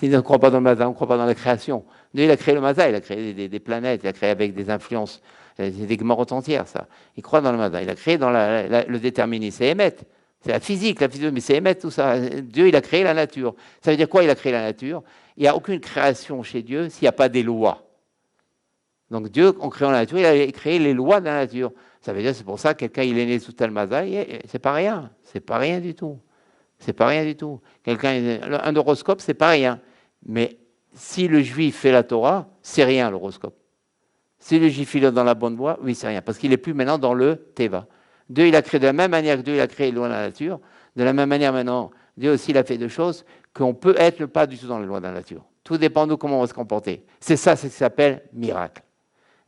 S1: on ne croit pas dans le mazal, on ne croit pas dans la création. Dieu, il a créé le mazal, il a créé des planètes, il a créé avec des influences, des gemarotes entières, ça. Il croit dans le mazal. Il a créé dans le déterminisme. C'est émettre. C'est la physique, mais c'est émettre tout ça. Dieu, il a créé la nature. Ça veut dire quoi, il a créé la nature? Il n'y a aucune création chez Dieu s'il n'y a pas des lois. Donc Dieu, en créant la nature, il a créé les lois de la nature. Ça veut dire, c'est pour ça que quelqu'un, il est né sous tel mazal, c'est pas rien. C'est pas rien du tout. C'est pas rien du tout. Un horoscope, c'est pas rien. Mais si le juif fait la Torah, c'est rien l'horoscope. Si le juif est dans la bonne voie, oui, c'est rien. Parce qu'il n'est plus maintenant dans le Teva. Dieu, il a créé de la même manière que Dieu, il a créé les lois de la nature. De la même manière, maintenant, Dieu aussi, il a fait des choses qu'on peut être pas du tout dans les lois de la nature. Tout dépend de nous comment on va se comporter. C'est ça, c'est ce qui s'appelle miracle.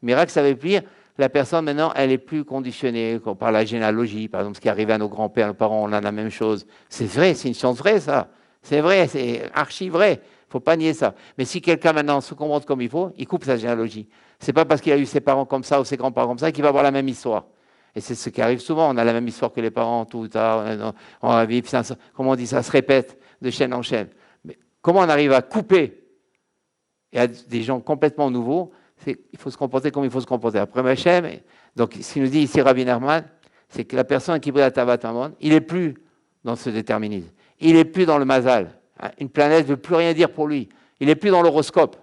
S1: Miracle, ça veut dire la personne, maintenant, elle est plus conditionnée par la généalogie, par exemple, ce qui est arrivé à nos grands-pères, nos parents, on a la même chose. C'est vrai, c'est une science vraie, ça. C'est vrai, c'est archi vrai. Il ne faut pas nier ça. Mais si quelqu'un, maintenant, se comporte comme il faut, il coupe sa généalogie. C'est pas parce qu'il a eu ses parents comme ça ou ses grands-parents comme ça qu'il va avoir la même histoire. Et c'est ce qui arrive souvent. On a la même histoire que les parents, tout ou tard. Comment on dit, ça se répète de chaîne en chaîne. Mais comment on arrive à couper et à des gens complètement nouveaux? Il faut se comporter comme il faut se comporter. Après Hachem, donc ce qu'il nous dit ici Rabbi Nachman, c'est que la personne qui brille à Tavat Amon, il n'est plus dans ce déterminisme. Il n'est plus dans le mazal. Une planète ne veut plus rien dire pour lui. Il n'est plus dans l'horoscope.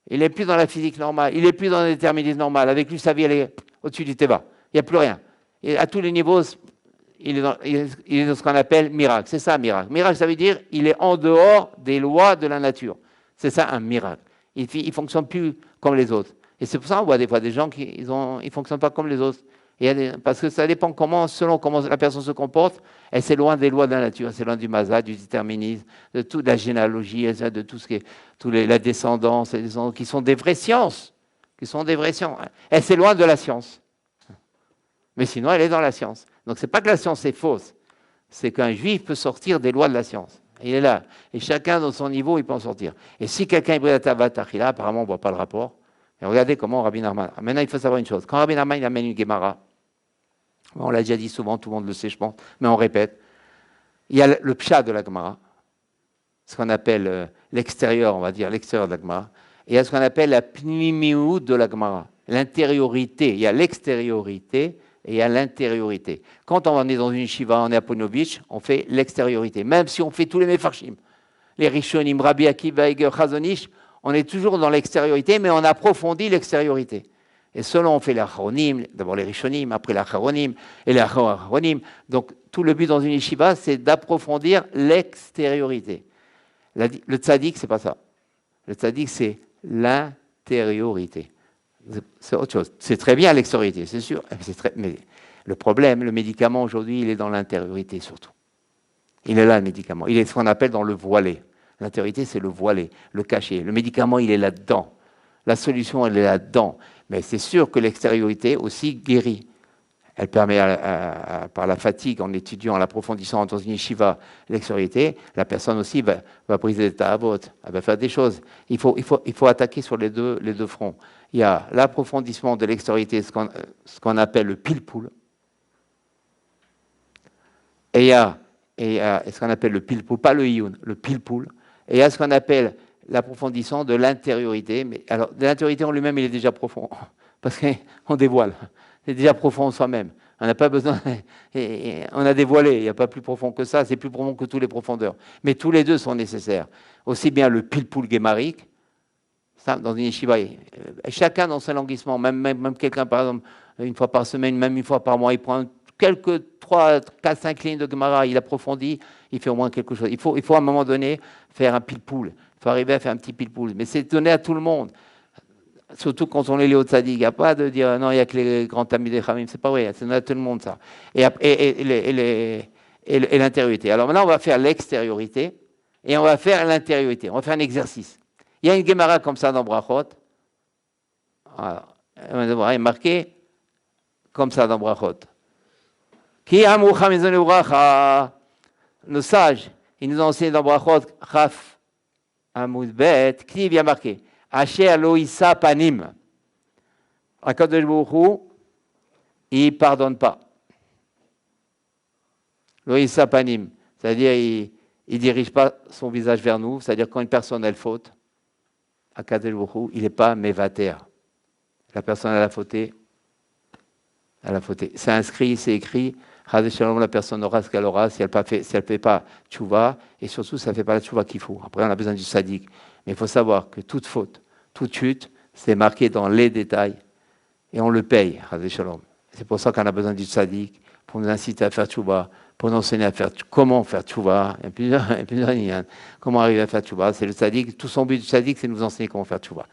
S1: Il n'est plus dans la physique normale. Il n'est plus dans le déterminisme normal. Avec lui, sa vie, elle est au-dessus du Teva. Il n'y a plus rien. Et à tous les niveaux, il est dans ce qu'on appelle miracle. C'est ça, miracle. Miracle, ça veut dire qu'il est en dehors des lois de la nature. C'est ça, un miracle. Il ne fonctionne plus comme les autres. Et c'est pour ça qu'on voit des fois des gens qui ne fonctionnent pas comme les autres. Parce que ça dépend selon comment la personne se comporte, elle s'éloigne des lois de la nature, elle s'éloigne du mazal, du déterminisme, de toute la généalogie, de tout ce qui est, la descendance, qui sont des vraies sciences. Elle s'éloigne de la science. Mais sinon, elle est dans la science. Donc, ce n'est pas que la science est fausse, c'est qu'un juif peut sortir des lois de la science. Il est là. Et chacun, dans son niveau, il peut en sortir. Et si quelqu'un est brille à Tavat Achila, apparemment, on ne voit pas le rapport. Et regardez comment Rabbi Nachman. Maintenant, il faut savoir une chose. Quand Rabbi Nachman il amène une Gemara, on l'a déjà dit souvent, tout le monde le sait, je pense, mais on répète. Il y a le pshat de la Gemara, ce qu'on appelle l'extérieur, on va dire, l'extérieur de la Gemara. Et il y a ce qu'on appelle la pnimiout de la Gemara, l'intériorité. Il y a l'extériorité et il y a l'intériorité. Quand on est dans une yeshiva, on est à Ponovitch, on fait l'extériorité. Même si on fait tous les mefarshim, les Rishonim, Rabbi Akiva, Eiger, Chazon Ish, on est toujours dans l'extériorité, mais on approfondit l'extériorité. Et selon on fait les acharonim, d'abord les rishonim, après les acharonim, et les acharonim. Donc tout le but dans une yeshiva, c'est d'approfondir l'extériorité. Le tzaddik, c'est pas ça. Le tzaddik, c'est l'intériorité. C'est autre chose. C'est très bien l'extériorité, c'est sûr. Mais le problème, le médicament aujourd'hui, il est dans l'intériorité surtout. Il est là, le médicament. Il est ce qu'on appelle dans le voilé. L'intériorité, c'est le voilé, le caché. Le médicament, il est là-dedans. La solution, elle est là-dedans. Mais c'est sûr que l'extériorité aussi guérit. Elle permet, par la fatigue, en étudiant, en l'approfondissant dans une yeshiva, l'extériorité, la personne aussi va briser des ta'avot, elle va faire des choses. Il faut attaquer sur les deux fronts. Il y a l'approfondissement de l'extériorité, ce qu'on appelle le pilpoul. Et il y a ce qu'on appelle le pilpoul, pas le iyun, le pilpoul. Et il y a ce qu'on appelle l'approfondissement de l'intériorité. Mais alors, de l'intériorité en lui-même, il est déjà profond, parce qu'on dévoile. C'est déjà profond en soi-même. On n'a pas besoin. On a dévoilé. Il n'y a pas plus profond que ça. C'est plus profond que toutes les profondeurs. Mais tous les deux sont nécessaires. Aussi bien le pilpoul guémarique, ça, dans une yeshiva, chacun dans son languissement, même quelqu'un, par exemple, une fois par semaine, même une fois par mois, il prend quelques 3, 4, 5 lignes de Gemara, il approfondit, il fait au moins quelque chose. Il faut à un moment donné faire un pile-poule. Il faut arriver à faire un petit pile-poule. Mais c'est donné à tout le monde. Surtout quand on est les hauts tzaddik. Il n'y a pas de dire non, il n'y a que les grands tamis des Khamim. C'est pas vrai. C'est donné à tout le monde, ça. Et l'intériorité. Alors maintenant, on va faire l'extériorité et on va faire l'intériorité. On va faire un exercice. Il y a une Gemara comme ça dans Brachot. Voilà. Il est marqué comme ça dans Brachot. Nos sages, ils nous ont enseigné dans Brachot, Chaf Amud Bet, qui vient marquer Asher lo issa panim. Akadosh Baruch Hu, il ne pardonne pas. Lo issa panim, c'est-à-dire il ne dirige pas son visage vers nous, c'est-à-dire quand une personne a faute, Akadosh Baruch Hu, il n'est pas mevater. La personne elle a fauté. C'est inscrit, c'est écrit. La personne aura ce qu'elle aura si elle ne fait pas tchouva, et surtout, ça ne fait pas la tchouva qu'il faut. Après, on a besoin du sadique. Mais il faut savoir que toute faute, toute chute, c'est marqué dans les détails, et on le paye. C'est pour ça qu'on a besoin du sadique, pour nous inciter à faire tchouva, pour nous enseigner à faire comment faire tchouva. Il y a plusieurs lignes. Comment arriver à faire tchouva. C'est le sadique. Tout son but du sadique, c'est de nous enseigner comment faire tchouva.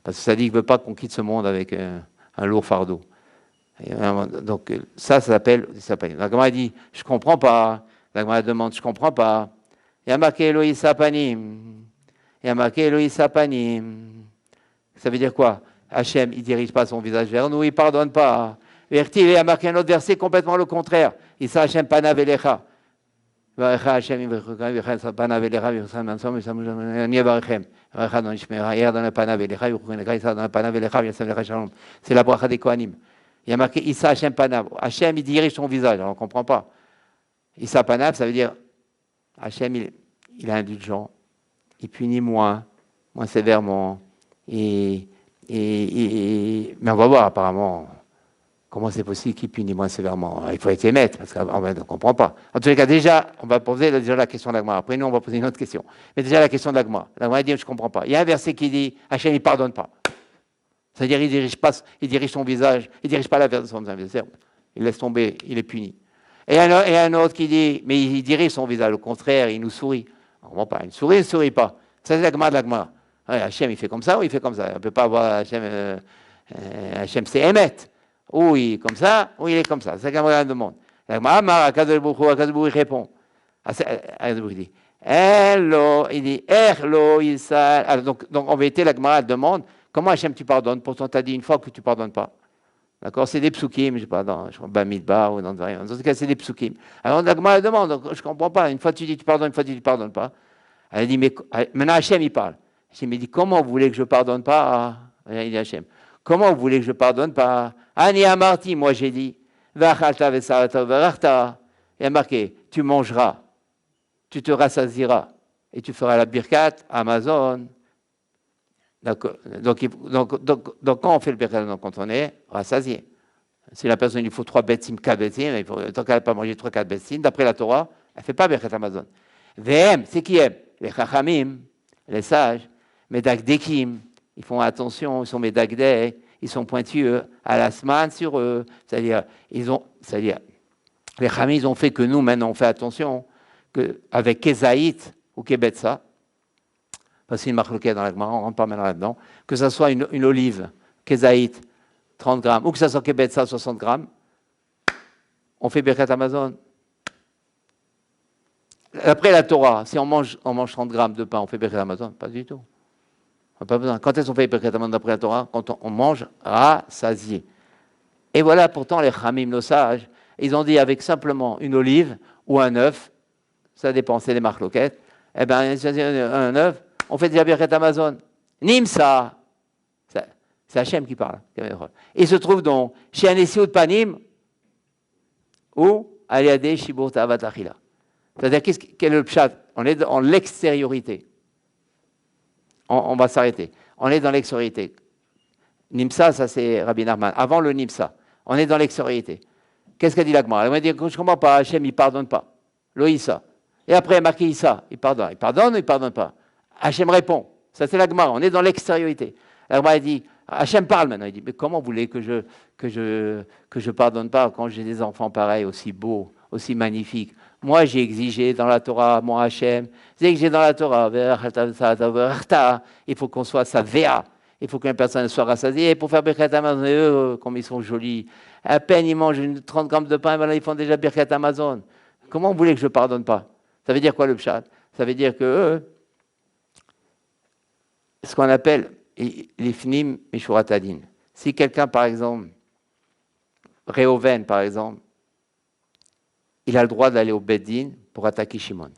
S1: Parce que le sadique ne veut pas qu'on quitte ce monde avec un lourd fardeau. Donc ça s'appelle. La Gemara dit, je ne comprends pas. La Gemara demande, je ne comprends pas. Il y a marqué Elohim Sapanim. Il y a marqué Elohim Sapanim. Ça veut dire quoi? Hachem, il ne dirige pas son visage vers nous, il ne pardonne pas. Il y a marqué un autre verset complètement le contraire. Il s'est Hachem Panav Elecha. Hachem Panav Elecha. C'est la bracha des Kohanim. Il y a marqué Issa Hachem Panav. Hachem, il dirige son visage. Alors, on ne comprend pas. Issa Panav, ça veut dire Hachem, il est indulgent. Il punit moins sévèrement. Mais on va voir, apparemment, comment c'est possible qu'il punit moins sévèrement. Il faut être émettre, parce qu'on ne comprend pas. En tous les cas, déjà, on va poser déjà la question d'Agma. Après, nous, on va poser une autre question. Mais déjà, la question d'Agma. L'Agma dit, je ne comprends pas. Il y a un verset qui dit Hachem, il ne pardonne pas. C'est-à-dire, il dirige son visage, il ne dirige pas la vers de son adversaire. Il laisse tomber, il est puni. Et un autre qui dit, mais il dirige son visage, au contraire, il nous sourit. On ne comprend pas, il sourit, il ne sourit pas. Ça, c'est l'Agma de l'Agma. Hachem, il fait comme ça ou il fait comme ça. On ne peut pas avoir Hachem, Hachem c'est émettre. Ou il est comme ça, ou il est comme ça. C'est ce qu'Agma demande. L'Agma, Akadosh Baruch Hu répond. Il dit, il dit, Erlo, Yisraël. Donc, en vérité, l'Agma demande, comment Hachem tu pardonnes? Pourtant, tu as dit une fois que tu ne pardonnes pas. D'accord? C'est des psukim, je ne sais pas, dans Bamidbar ou dans rien. En tout cas, c'est des psukim. Alors, l'Agma demande, donc, je ne comprends pas. Une fois tu dis tu pardonnes, une fois tu dis tu ne pardonnes pas. Elle dit, mais maintenant Hachem, il parle. Hachem me dit, comment vous voulez que je ne pardonne pas? Il dit Hachem, comment vous voulez que je ne pardonne pas? Ani Amarti, moi j'ai dit, Vachalta Vesarata Verachta. Il y a marqué, tu mangeras, tu te rassasieras, et tu feras la birkat, Amazon. Donc, quand on fait le birkat, quand on est rassasié. Si la personne, il faut 3 betsim, 4 betsim, tant qu'elle n'a pas mangé 3-4 betsim, d'après la Torah, elle ne fait pas birkat Amazon. VM, c'est qui aime? Les chachamim, les sages, Medagdekim, ils font attention, ils sont Medagdek, ils sont pointueux, à la semaine sur eux. C'est-à-dire, les chachamim, ils ont fait que nous, maintenant, on fait attention, avec Kezaït ou Kebetsa, parce qu'il marque le quai dans la Gemara, on ne rentre pas maintenant là-dedans, que ça soit une olive, Kezaït, 30 grammes, ou que ça soit Kebetsa, 60 grammes, on fait Birkat Amazon. Après la Torah, si on mange 30 grammes de pain, on fait Birkat Amazon? Pas du tout. On n'a pas besoin. Quand est-ce qu'on fait Birkat Amazon d'après la Torah? Quand on mange rassasié. Et voilà, pourtant, les Chamim, nos sages, ils ont dit avec simplement une olive ou un œuf, ça dépend, c'est les marloquettes, eh bien, un œuf, on fait déjà Birkat Amazon. Nimsa, c'est Hachem qui parle. Il se trouve donc chez un Essiou de Panim ou Aliade Shibur Tavat Achila. C'est-à-dire, quel est le pshat? On est dans l'extériorité. On va s'arrêter. On est dans l'extériorité. Nimsa, ça c'est Rabbi Nachman. Avant le Nimsa, on est dans l'extériorité. Qu'est-ce qu'a dit l'Agma? Elle m'a dit, je ne comprends pas, Hachem, il ne pardonne pas. Loïssa. Et après, il a marqué Issa, il pardonne. Il pardonne ou il ne pardonne pas? Hachem répond. Ça c'est l'Agma, on est dans l'extériorité. L'Agma a dit, Hachem parle maintenant, il dit, mais comment vous voulez que je pardonne pas quand j'ai des enfants pareils, aussi beaux, aussi magnifiques? Moi, j'ai exigé dans la Torah, mon Hachem, j'ai exigé dans la Torah, il faut qu'on soit sa véa, il faut qu'une personne soit rassasiée pour faire Birkat Amazon. Et eux, comme ils sont jolis, à peine ils mangent 30 grammes de pain, voilà, ils font déjà Birkat Amazon. Comment vous voulez que je pardonne pas? Ça veut dire quoi le pshat? Ça veut dire que eux, ce qu'on appelle l'ifnim mishurat adin. Si quelqu'un, par exemple, Réhouven, par exemple, il a le droit d'aller au Beddin pour attaquer Shimon.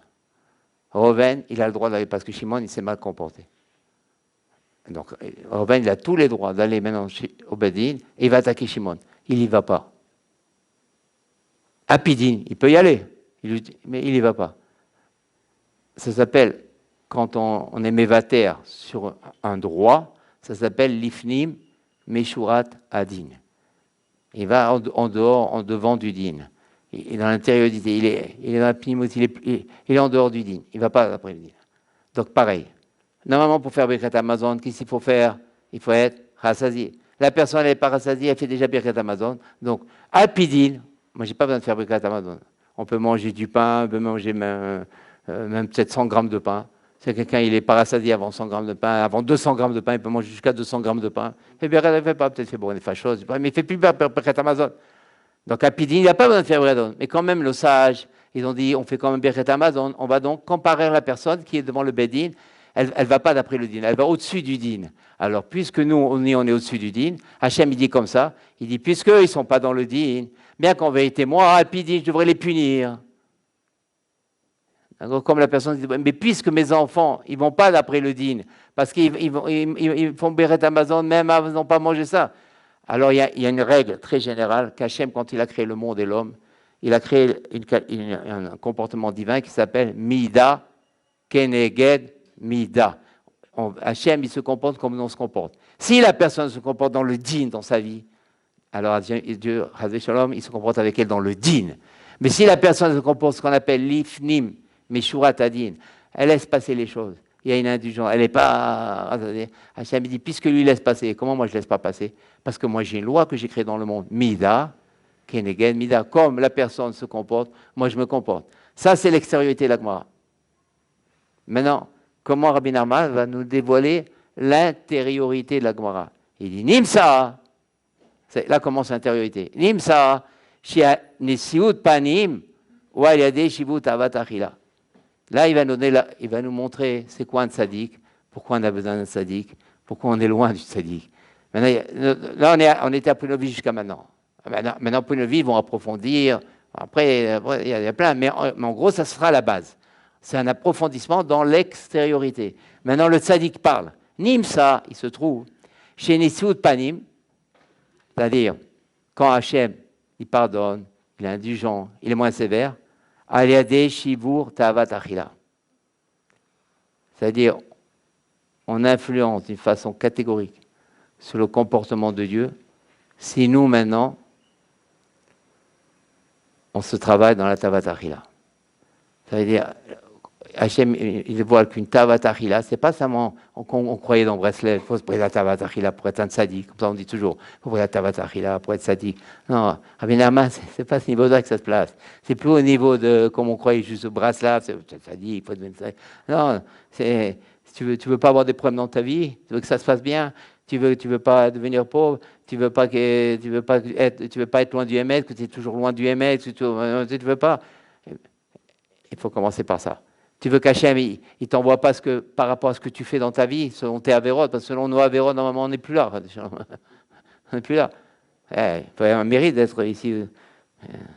S1: Réhouven, il a le droit d'aller parce que Shimon, il s'est mal comporté. Donc, Réhouven, il a tous les droits d'aller maintenant au Beddin et il va attaquer Shimon. Il n'y va pas. Apidin, il peut y aller, mais il n'y va pas. Ça s'appelle, quand on est mévater sur un droit, ça s'appelle l'ifnim meshurat adin. Il va en dehors, en devant du din. Il est dans l'intériorité, il est dans la pnimut, il est en dehors du din. Il ne va pas après le din. Donc pareil. Normalement, pour faire Birkat Amazon, qu'est-ce qu'il faut faire? Il faut être rassasié. La personne, elle n'est pas rassasiée, elle fait déjà Birkat Amazon. Donc, alpidine, moi, je n'ai pas besoin de faire Birkat Amazon. On peut manger du pain, on peut manger même peut-être 100 grammes de pain. Si quelqu'un il est pas rassasié avant 100 grammes de pain, avant 200 grammes de pain, il peut manger jusqu'à 200 grammes de pain. Et bien, il ne fait pas, peut-être fait bon, des choses, mais il ne fait plus Birkat Amazon. Donc, Apidine, il n'a pas besoin de faire Birkat Amazon. Mais quand même, le sage, ils ont dit, on fait quand même Birkat Amazon. On va donc comparer la personne qui est devant le Bedin. Elle ne va pas d'après le din, elle va au-dessus du din. Alors, puisque nous, on est au-dessus du din, Hachem, il dit comme ça, il dit, puisqu'eux, ils ne sont pas dans le din, bien qu'en vérité, moi, Apidine, je devrais les punir. Donc, comme la personne dit, mais puisque mes enfants, ils ne vont pas d'après le din, parce qu'ils font Béret Amazon, même ils n'ont pas mangé ça. Alors, il y a une règle très générale qu'Hachem, quand il a créé le monde et l'homme, il a créé un comportement divin qui s'appelle Mida Keneged Mida. Hachem, il se comporte comme on se comporte. Si la personne se comporte dans le din dans sa vie, alors Dieu, Shalom, il se comporte avec elle dans le din. Mais si la personne se comporte ce qu'on appelle l'ifnim, meshurat adin, elle laisse passer les choses. Il y a une indulgence. Elle n'est pas. Hachem dit, puisque lui laisse passer, comment moi je ne laisse pas passer? Parce que moi j'ai une loi que j'ai créée dans le monde. Mida, Kenegen, Mida. Comme la personne se comporte, moi je me comporte. Ça, c'est l'extériorité de la Gemara. Maintenant, comment Rabbi Narman va nous dévoiler l'intériorité de la Gemara? Il dit Nimsa. Là commence l'intériorité. Nimsa, Shia Nesiut Panim, wa Yade Shivut Avat Achila. Là, il va nous montrer c'est quoi un tzaddik, pourquoi on a besoin d'un tzaddik, pourquoi on est loin du tzaddik. Maintenant, là, on était à Punovi jusqu'à maintenant. Maintenant, Punovi, ils vont approfondir. Après, il y a plein, mais en gros, ça sera la base. C'est un approfondissement dans l'extériorité. Maintenant, le tzaddik parle. Nimsa, il se trouve chez Nesiut Panim, c'est-à-dire, quand Hachem, il pardonne, il est indulgent, il est moins sévère, Aliade Shivur Tavat Achila. C'est-à-dire, on influence d'une façon catégorique sur le comportement de Dieu si nous, maintenant, on se travaille dans la Tavat Achila. Ça veut dire, Hachem, il voit qu'une Tavat Achila, c'est pas seulement, on croyait dans Breslev, il faut se prendre la Tavat Achila pour être un tzaddik, comme ça on dit toujours, il faut prendre la Tavat Achila pour être tzaddik. Non, Rabbi Narman, c'est pas à ce niveau-là que ça se place. C'est plus au niveau de, comme on croyait, juste au Braslav, c'est tzaddik, il faut devenir tzaddik. Non, c'est, tu veux pas avoir des problèmes dans ta vie, tu veux que ça se passe bien, tu veux pas devenir pauvre, tu veux pas être loin du Hémet, que tu es toujours loin du Hémet, tu veux pas. Il faut commencer par ça. Tu veux qu'Hachem, il t'envoie pas par rapport à ce que tu fais dans ta vie, selon tes avérotes, parce que selon nos avérotes, normalement, on n'est plus là. On n'est plus là. Il faut avoir un mérite d'être ici,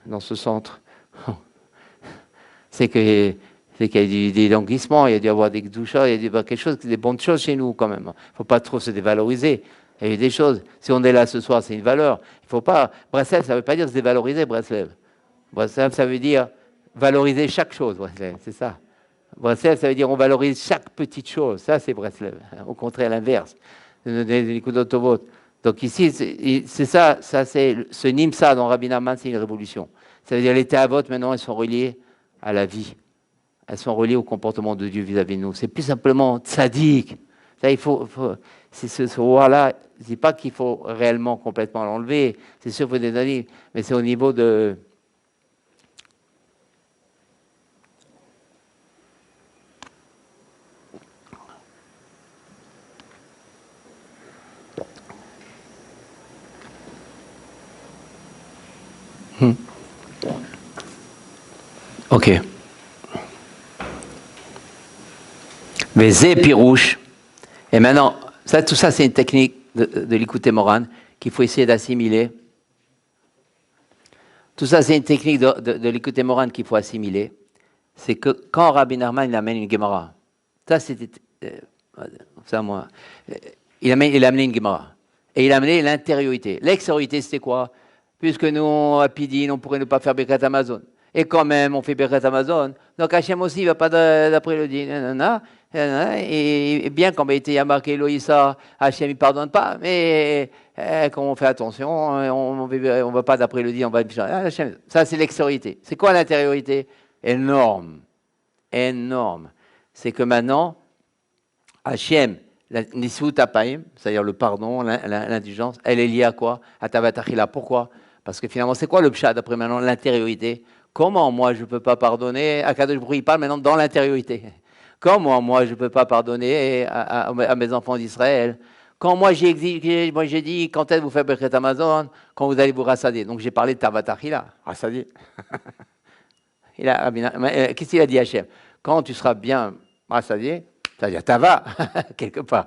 S1: dans ce centre. C'est qu'il y a des languissements, il y a dû avoir des douchas, il y a dû avoir quelque chose, des bonnes choses chez nous, quand même. Il ne faut pas trop se dévaloriser. Il y a des choses. Si on est là ce soir, c'est une valeur. Il ne faut pas. Breslev, ça ne veut pas dire se dévaloriser, Breslev. Breslev, ça veut dire valoriser chaque chose, Breslev, c'est ça. Breslev, ça veut dire on valorise chaque petite chose. Ça, c'est Breslev. Au contraire, l'inverse. Donc ici, c'est ça c'est ce Nimsa dans Rabbi Narman, c'est une révolution. Ça veut dire les Théavot, maintenant, elles sont reliées à la vie. Elles sont reliées au comportement de Dieu vis-à-vis de nous. C'est plus simplement tzaddik. Ça, c'est ce roi-là. Je ne dis pas qu'il faut réellement complètement l'enlever. C'est sûr qu'il faut des avis, mais c'est au niveau de... Ok. Mais Zé Pirouche. Et maintenant, tout ça, c'est une technique de l'écouter Moran qu'il faut essayer d'assimiler. Tout ça, c'est une technique de l'écouter Moran qu'il faut assimiler. C'est que quand Rabbi Nachman il amène une Gemara, ça c'était. Ça, moi. Il a amené une Gemara. Et il a amené l'intériorité. L'extériorité, c'était quoi? Puisque nous, à Pidine, on pourrait ne pas faire Birkat Amazon. Et quand même, on fait Birkat Amazon. Donc Hachem aussi, il ne va pas d'après le dit. Et bien qu'en vérité, il y a marqué Eloïsa, Hachem, il ne pardonne pas. Mais quand on fait attention, on ne va pas d'après le dit, on va Hachem. Ça, c'est l'extériorité. C'est quoi l'intériorité? Énorme. Énorme. C'est que maintenant, Hachem, Nisut Apaim, c'est-à-dire le pardon, l'indulgence, elle est liée à quoi? À Tavatachila. Pourquoi? Parce que finalement, c'est quoi le pshat après maintenant? L'intériorité. Comment moi je ne peux pas pardonner? Akadosh Baruch Hu, il parle maintenant dans l'intériorité. Comment moi je ne peux pas pardonner à mes enfants d'Israël? Quand moi j'ai dit, quand est-ce que vous faites Birkat Amazon? Quand vous allez vous rassader. Donc j'ai parlé de Tavatachila. Rassader. Qu'est-ce qu'il a dit Hachem? Quand tu seras bien rassadié, c'est-à-dire Tava, quelque part.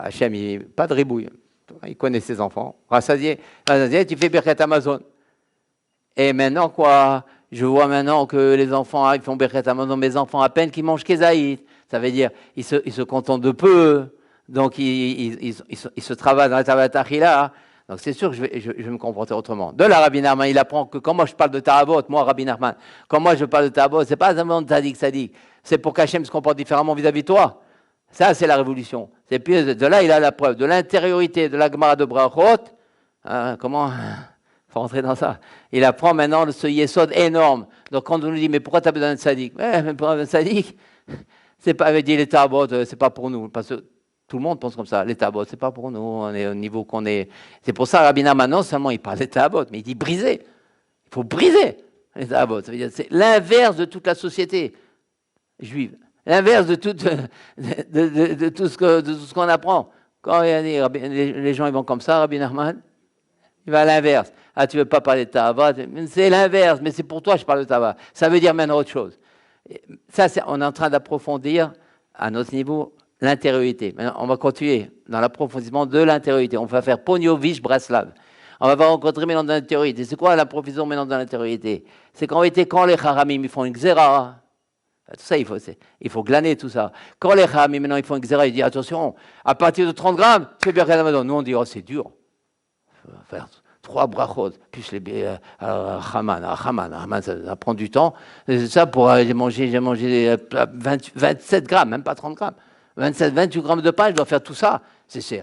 S1: Hachem, pas de ribouille. Il connaît ses enfants. Rassadié, tu fais Birkat Amazon. Et maintenant, quoi? Je vois maintenant que les enfants, ils font Birkat Amazon, mes enfants, à peine qu'ils mangent Kézaït. Ça veut dire, ils se contentent de peu. Donc, ils se travaillent dans la Tavatachila. Donc, c'est sûr que je vais me comporter autrement. De là, Rabbi Nachman, il apprend que quand moi je parle de Tahavot, moi, Rabbi Nachman, quand moi je parle de Tahavot, c'est pas un monde sadik. C'est pour qu'Hachem se comporte différemment vis-à-vis de toi. Ça, c'est la révolution. C'est puis de là, il a la preuve de l'intériorité de la Gemara de Brachot. Comment faut rentrer dans ça. Il apprend maintenant ce yesod énorme. Donc, quand on nous dit, mais pourquoi tu as besoin de sadik? Mais pour un sadik, c'est pas, avait dit les Tahavot, c'est pas pour nous. Parce que tout le monde pense comme ça. Les Tahavot, c'est pas pour nous. On est au niveau qu'on est. C'est pour ça, Rabbi Nachman, non seulement il parle des Tahavot, mais il dit briser. Il faut briser les Tahavot. Ça veut dire c'est l'inverse de toute la société juive. L'inverse de tout ce qu'on apprend. Quand les gens ils vont comme ça, Rabbi Nachman, il va à l'inverse. Ah, tu veux pas parler de Tahavot? C'est l'inverse, mais c'est pour toi que je parle de Tahavot. Ça veut dire maintenant autre chose. Ça, on est en train d'approfondir à notre niveau l'intériorité. Maintenant, on va continuer dans l'approfondissement de l'intériorité. On va faire Pognovich Braslav. On va rencontrer maintenant dans l'intériorité. C'est quoi l'approfondissement maintenant dans l'intériorité? C'est qu'en réalité, quand les Haramim ils font une xéra, tout ça, il faut glaner tout ça. Quand les Haramim maintenant ils font une xéra, ils disent attention, à partir de 30 grammes, tu fais bien Birkat Amazon. Nous on dit oh c'est dur. Faire 3 brachot, plus les Haman, ça prend du temps. C'est ça pour j'ai mangé 27 grammes, même pas 30 grammes. 28 grammes de pain, je dois faire tout ça.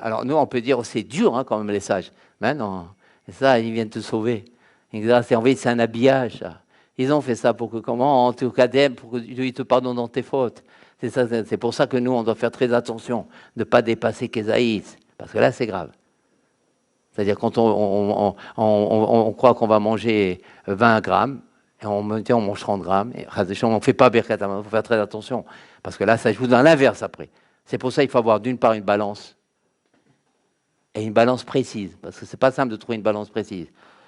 S1: Alors nous, on peut dire, c'est dur quand même les sages. Mais non, et ça, ils viennent te sauver. C'est un habillage. Ça. Ils ont fait ça pour que, comment, en tout cas, pour qu'ils te pardonnent dans tes fautes. C'est pour ça que nous, on doit faire très attention de ne pas dépasser Kézaïs. Parce que là, c'est grave. C'est-à-dire quand on croit qu'on va manger 20 grammes, et on mange 30 grammes, et on ne fait pas Birkat Amazon, il faut faire très attention. Parce que là, ça joue dans l'inverse après. C'est pour ça qu'il faut avoir d'une part une balance, et une balance précise. Parce que ce n'est pas simple de trouver une balance précise.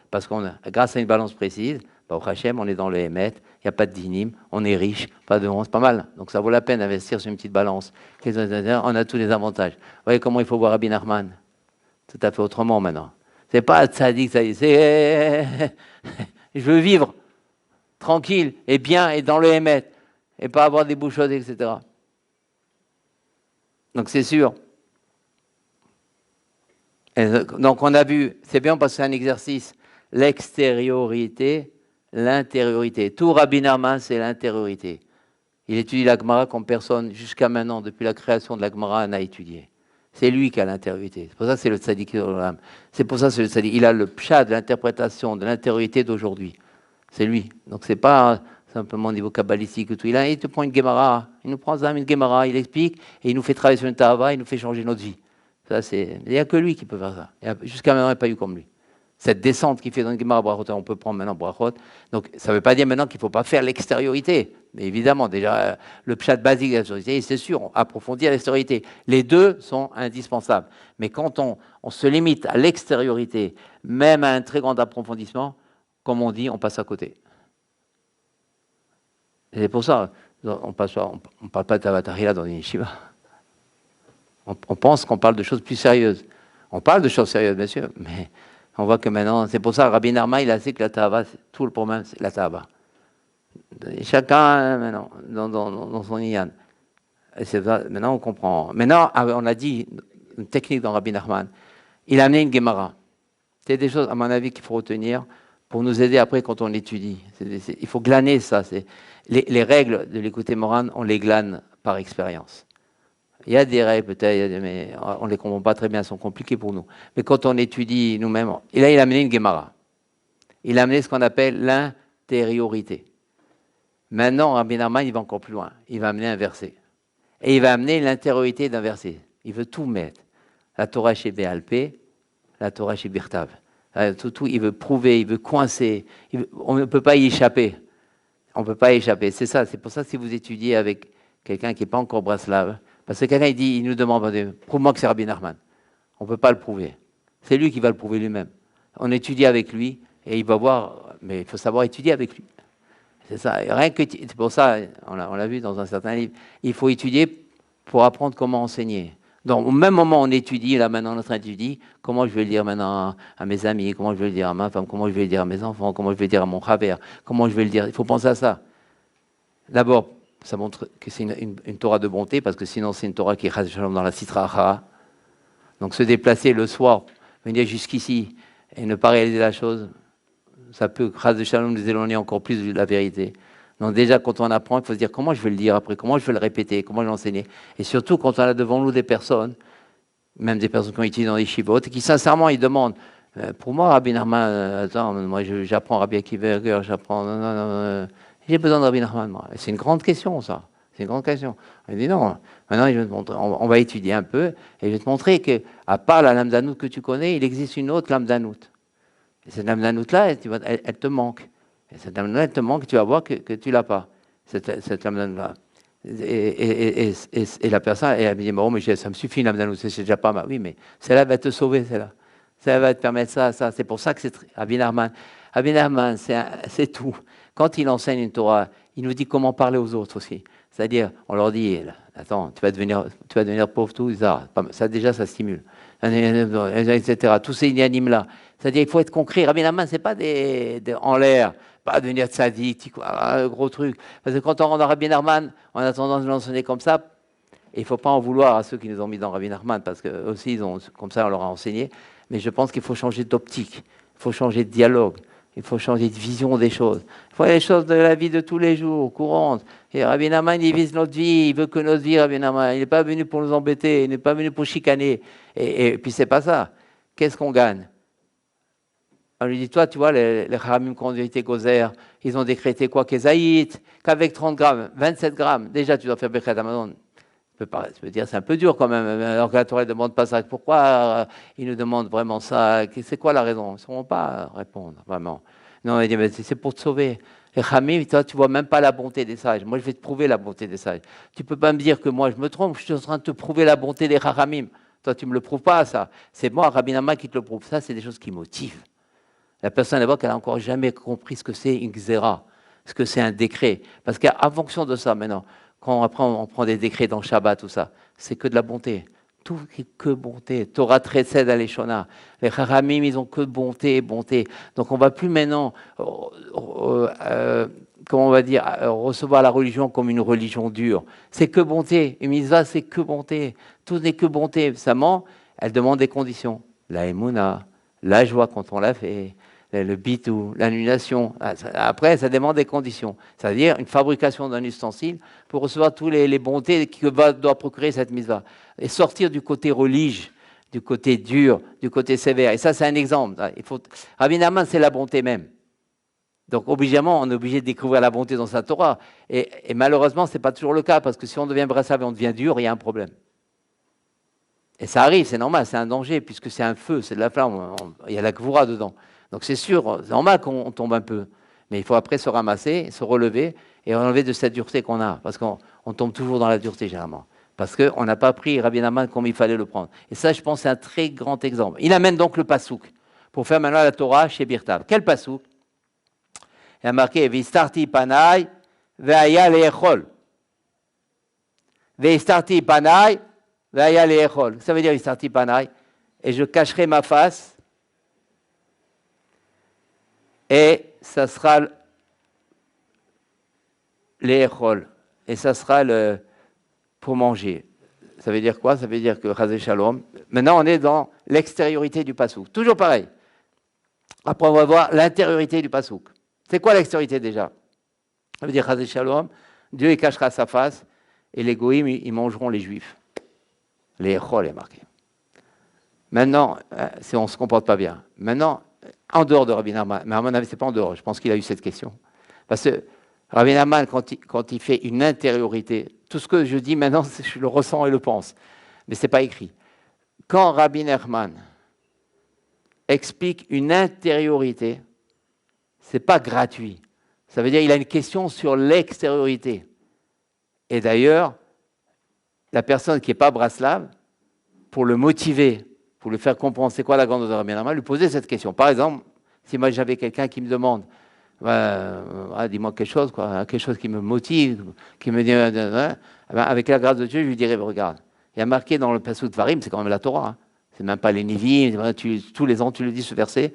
S1: Parce que grâce à une balance précise, au Hachem, on est dans le Hémet, il n'y a pas de dinim, on est riche, pas de honte, c'est pas mal. Donc ça vaut la peine d'investir sur une petite balance. On a tous les avantages. Vous voyez comment il faut voir Rabbi Nachman? Tout à fait autrement maintenant. C'est pas tzaddik, c'est je veux vivre tranquille et bien et dans le Hémet et pas avoir des bouchottes, etc. Donc c'est sûr. Et donc on a vu, c'est bien parce que c'est un exercice, l'extériorité, l'intériorité. Tout Rabbi Nachman, c'est l'intériorité. Il étudie la Gemara comme personne jusqu'à maintenant, depuis la création de la Gemara, n'a étudié. C'est lui qui a l'intériorité. C'est pour ça que c'est le tzaddik. C'est pour ça que c'est le tzaddik. Il a le pshat de l'interprétation de l'intériorité d'aujourd'hui. C'est lui. Donc c'est pas simplement au niveau kabbalistique et tout. Il te prend une Gemara, il nous prend une Gemara, il explique, et il nous fait travailler sur une Tahava, il nous fait changer notre vie. Ça, il n'y a que lui qui peut faire ça. Jusqu'à maintenant, il n'y a pas eu comme lui. Cette descente qu'il fait dans une Gemara Brachot, on peut prendre maintenant Brachot. Donc, ça ne veut pas dire maintenant qu'il ne faut pas faire l'extériorité. Mais évidemment, déjà, le pshat basique de l'extériorité, c'est sûr, approfondir l'extériorité. Les deux sont indispensables. Mais quand on se limite à l'extériorité, même à un très grand approfondissement, comme on dit, on passe à côté. Et c'est pour ça, on ne parle pas de Tavatahila dans une yeshiva. On pense qu'on parle de choses plus sérieuses. On parle de choses sérieuses, bien sûr, mais on voit que maintenant, c'est pour ça, Rabbi Narma, il a dit que la Tahava, tout le problème, c'est la Tahava. Chacun, maintenant, dans son Iyan. Maintenant, on comprend. Maintenant, on a dit une technique dans Rabbi Nachman. Il a amené une Gemara. C'est des choses, à mon avis, qu'il faut retenir pour nous aider après quand on l'étudie. Il faut glaner ça. Les règles de l'écouter Moran, on les glane par expérience. Il y a des règles peut-être, mais on ne les comprend pas très bien, elles sont compliquées pour nous. Mais quand on étudie nous-mêmes, et là il a amené une Gemara. Il a amené ce qu'on appelle l'intériorité. Maintenant, Rabbi Nachman, il va encore plus loin. Il va amener un verset. Et il va amener l'intériorité d'un verset. Il veut tout mettre. La Torah chez Béalpé, la Torah chez Birtav. Tout, il veut prouver, il veut coincer. On ne peut pas y échapper. On ne peut pas y échapper. C'est ça. C'est pour ça que si vous étudiez avec quelqu'un qui n'est pas encore Braslav, parce que quelqu'un il nous demande, prouve-moi que c'est Rabbi Nachman. On ne peut pas le prouver. C'est lui qui va le prouver lui-même. On étudie avec lui et il va voir, mais il faut savoir étudier avec lui. C'est ça. C'est pour ça, on l'a vu dans un certain livre, il faut étudier pour apprendre comment enseigner. Donc, au même moment, on étudie, là maintenant, on est en train d'étudier, comment je vais le dire maintenant à mes amis, comment je vais le dire à ma femme, comment je vais le dire à mes enfants, comment je vais le dire à mon chaver, comment je vais le dire. Il faut penser à ça. D'abord, ça montre que c'est une Torah de bonté, parce que sinon, c'est une Torah qui est dans la Sitra Achara. Donc, se déplacer le soir, venir jusqu'ici et ne pas réaliser la chose, ça peut, Chaz de Shalom, nous éloigner encore plus de la vérité. Donc déjà, quand on apprend, il faut se dire comment je vais le dire après, comment je vais le répéter, comment je vais l'enseigner. Et surtout, quand on a devant nous des personnes, même des personnes qui ont étudié dans les chivotes, et qui sincèrement, ils demandent, pour moi, Rabbi Nachman, attends, moi j'apprends Rabbi Akiva, j'apprends, j'ai besoin de Rabbi Nachman, moi. Et c'est une grande question, ça. C'est une grande question. On dit non, maintenant je vais te montrer, on va étudier un peu, et je vais te montrer qu'à part la lame d'Anout que tu connais, il existe une autre lame d'Anout. Et cette lame d'Anout-là, elle te manque. Et cette lame-là, elle te manque, tu vas voir que tu ne l'as pas, cette lame-là. Et la personne, elle me dit, bon, mais ça me suffit, une lame d'Anout, c'est déjà pas mal. Oui, mais celle-là va te sauver, celle-là. Ça va te permettre ça. C'est pour ça que c'est Rabbi Nachman. Rabbi Nachman, c'est tout. Quand il enseigne une Torah, il nous dit comment parler aux autres aussi. C'est-à-dire, on leur dit, attends, tu vas devenir pauvre, tout ça déjà, ça stimule. Etc. Tous ces inanimes-là. C'est-à-dire, il faut être concret. Rabbi Nachman, c'est pas en l'air, pas devenir tzaddik, gros truc. Parce que quand on rentre dans Rabbi Nachman, on a tendance à l'enseigner comme ça. Et il ne faut pas en vouloir à ceux qui nous ont mis dans Rabbi Nachman, parce que aussi, comme ça, on leur a enseigné. Mais je pense qu'il faut changer d'optique, il faut changer de dialogue, il faut changer de vision des choses. Il faut les choses de la vie de tous les jours, courantes. Et Rabbi Nachman, il vise notre vie, il veut que notre vie, Rabbi Nachman, il n'est pas venu pour nous embêter, il n'est pas venu pour chicaner. Et puis, c'est pas ça. Qu'est-ce qu'on gagne? On lui dit, toi, tu vois, les Khamim qui ont été Gozer, ils ont décrété quoi? Qu'avec 30 grammes, 27 grammes, déjà, tu dois faire Birkat Hamazon. Je peux dire, c'est un peu dur quand même, alors que la Torah ne demande pas ça. Pourquoi ils nous demandent vraiment ça? C'est quoi la raison? Ils ne sauront pas répondre, vraiment. Non, il dit, mais c'est pour te sauver. Les Khamim, toi, tu ne vois même pas la bonté des sages. Moi, je vais te prouver la bonté des sages. Tu ne peux pas me dire que moi, je me trompe, je suis en train de te prouver la bonté des Khamim. Toi, tu ne me le prouves pas, ça. C'est moi, Rabbi Nachman, qui te le prouve. Ça, c'est des choses qui motivent. La personne, d'abord, qu'elle n'a encore jamais compris ce que c'est une xéra, ce que c'est un décret. Parce qu'en fonction de ça, maintenant, quand on prend des décrets dans Shabbat, tout ça, c'est que de la bonté. Tout est que bonté. Torah Tresed Aleshona. Les Chachamim, ils ont que bonté et bonté. Donc on ne va plus maintenant, comment on va dire, recevoir la religion comme une religion dure. C'est que bonté. Une mitzvah, c'est que bonté. Tout n'est que bonté. Seulement, elle demande des conditions. La émouna, la joie quand on l'a fait, le bitou, l'annulation. Après, ça demande des conditions. C'est-à-dire une fabrication d'un ustensile pour recevoir toutes les bontés que doit procurer cette mitzvah. Et sortir du côté religieux, du côté dur, du côté sévère. Et ça, c'est un exemple. Rabbi Nachman, c'est la bonté même. Donc, obligatoirement, on est obligé de découvrir la bonté dans sa Torah. Et malheureusement, ce n'est pas toujours le cas, parce que si on devient brassav et on devient dur, il y a un problème. Et ça arrive, c'est normal, c'est un danger, puisque c'est un feu, c'est de la flamme, il y a la gvoura dedans. Donc c'est sûr, c'est normal qu'on tombe un peu. Mais il faut après se ramasser, se relever, et enlever de cette dureté qu'on a. Parce qu'on tombe toujours dans la dureté, généralement. Parce qu'on n'a pas pris Rabbi Nachman comme il fallait le prendre. Et ça, je pense, c'est un très grand exemple. Il amène donc le pasouk, pour faire maintenant la Torah chez Birtav. Quel pasouk? Il y a marqué, Vistarti panai, ve'aya le'echol. Vistarti panai, ça veut dire Vistarti panai, et je cacherai ma face, et ça sera l'échol, et ça sera pour manger. Ça veut dire quoi? Ça veut dire que Chazé Shalom. Maintenant, on est dans l'extériorité du pasouk. Toujours pareil. Après, on va voir l'intériorité du pasouk. C'est quoi l'extériorité déjà? Ça veut dire Chazé Shalom, Dieu il cachera sa face, et les goïms, ils mangeront les juifs. Les Echol est marqué. Maintenant, si on ne se comporte pas bien. Maintenant, en dehors de Rabbi Nachman, mais à mon avis, ce n'est pas en dehors, je pense qu'il a eu cette question. Parce que Rabbi Nachman, quand il fait une intériorité, tout ce que je dis maintenant, je le ressens et le pense, mais ce n'est pas écrit. Quand Rabbi Nachman explique une intériorité, ce n'est pas gratuit. Ça veut dire qu'il a une question sur l'extériorité. Et d'ailleurs, la personne qui n'est pas braslave, pour le motiver, pour lui faire comprendre c'est quoi la grandeur de Rabbi Nachman, lui poser cette question. Par exemple, si moi j'avais quelqu'un qui me demande, dis-moi quelque chose qui me motive, qui me dit, avec la grâce de Dieu, je lui dirais, regarde, il y a marqué dans le Passouk de Varim, c'est quand même la Torah, hein. C'est même pas les Nivim, tous les ans tu le dis ce verset,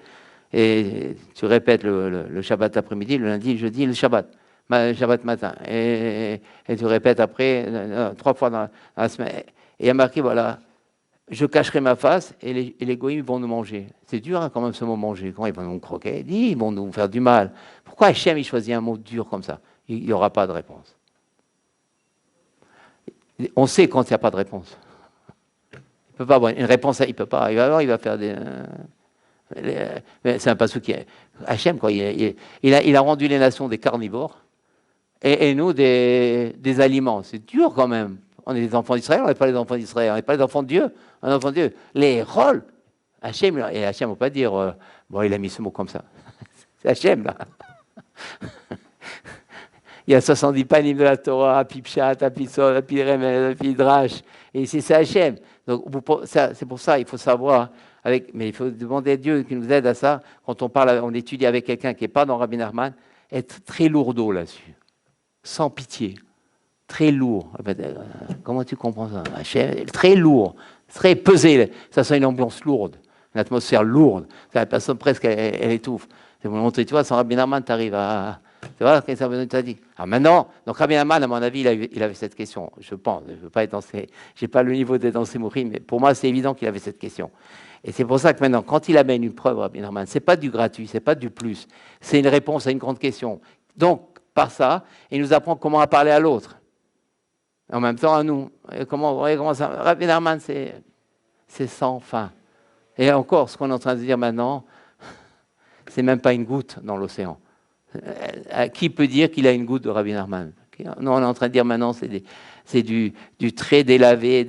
S1: et tu répètes le Shabbat après-midi, le lundi, le jeudi, le Shabbat matin, et tu répètes après 3 fois dans la semaine. Et il y a marqué, voilà, je cacherai ma face et les goïms vont nous manger. C'est dur hein, quand même ce mot manger. Comment ils vont nous croquer? Ils vont nous faire du mal. Pourquoi Hachem il choisit un mot dur comme ça? Il n'y aura pas de réponse. On sait quand il n'y a pas de réponse. Il peut pas avoir une réponse, il peut pas. Il va faire des... c'est un passage qui est... Hachem, quoi, il a rendu les nations des carnivores et nous des aliments. C'est dur quand même. On est des enfants d'Israël, on n'est pas les enfants d'Israël, on n'est pas les enfants de Dieu. Un enfant de Dieu. Les rôles. Hachem, et Hachem, on ne peut pas dire, bon, il a mis ce mot comme ça. C'est Hachem, là. Il y a 70 panim de la Torah, Pipchat, Apisol, Apiremel, Apidrash. Et ici, c'est Hachem. Donc, c'est pour ça, il faut savoir, mais il faut demander à Dieu qui nous aide à ça. Quand on étudie avec quelqu'un qui n'est pas dans Rabbi Nachman, être très lourdeau là-dessus. Sans pitié. Très lourd. Comment tu comprends ça? Hachem, très lourd. Très pesé. Ça sent une ambiance lourde. Une atmosphère lourde. La personne presque, elle étouffe. C'est pour montrer, tu vois, sans Rabbi Nachman, tu arrives à... Tu vois, qu'est-ce que ça dit? Alors maintenant, donc Rabbi Nachman, à mon avis, il avait cette question. Je pense, je ne veux pas être j'ai pas le niveau d'être dans ces mouris, mais pour moi, c'est évident qu'il avait cette question. Et c'est pour ça que maintenant, quand il amène une preuve, Rabbi Nachman, ce n'est pas du gratuit, ce n'est pas du plus. C'est une réponse à une grande question. Donc, par ça, il nous apprend comment parler à l'autre. En même temps, à nous. Comment ça... Rabbi Nachman, c'est sans fin. Et encore, ce qu'on est en train de dire maintenant, c'est même pas une goutte dans l'océan. Qui peut dire qu'il a une goutte de Rabbi Nachman? Non, on est en train de dire maintenant, c'est du très délavé.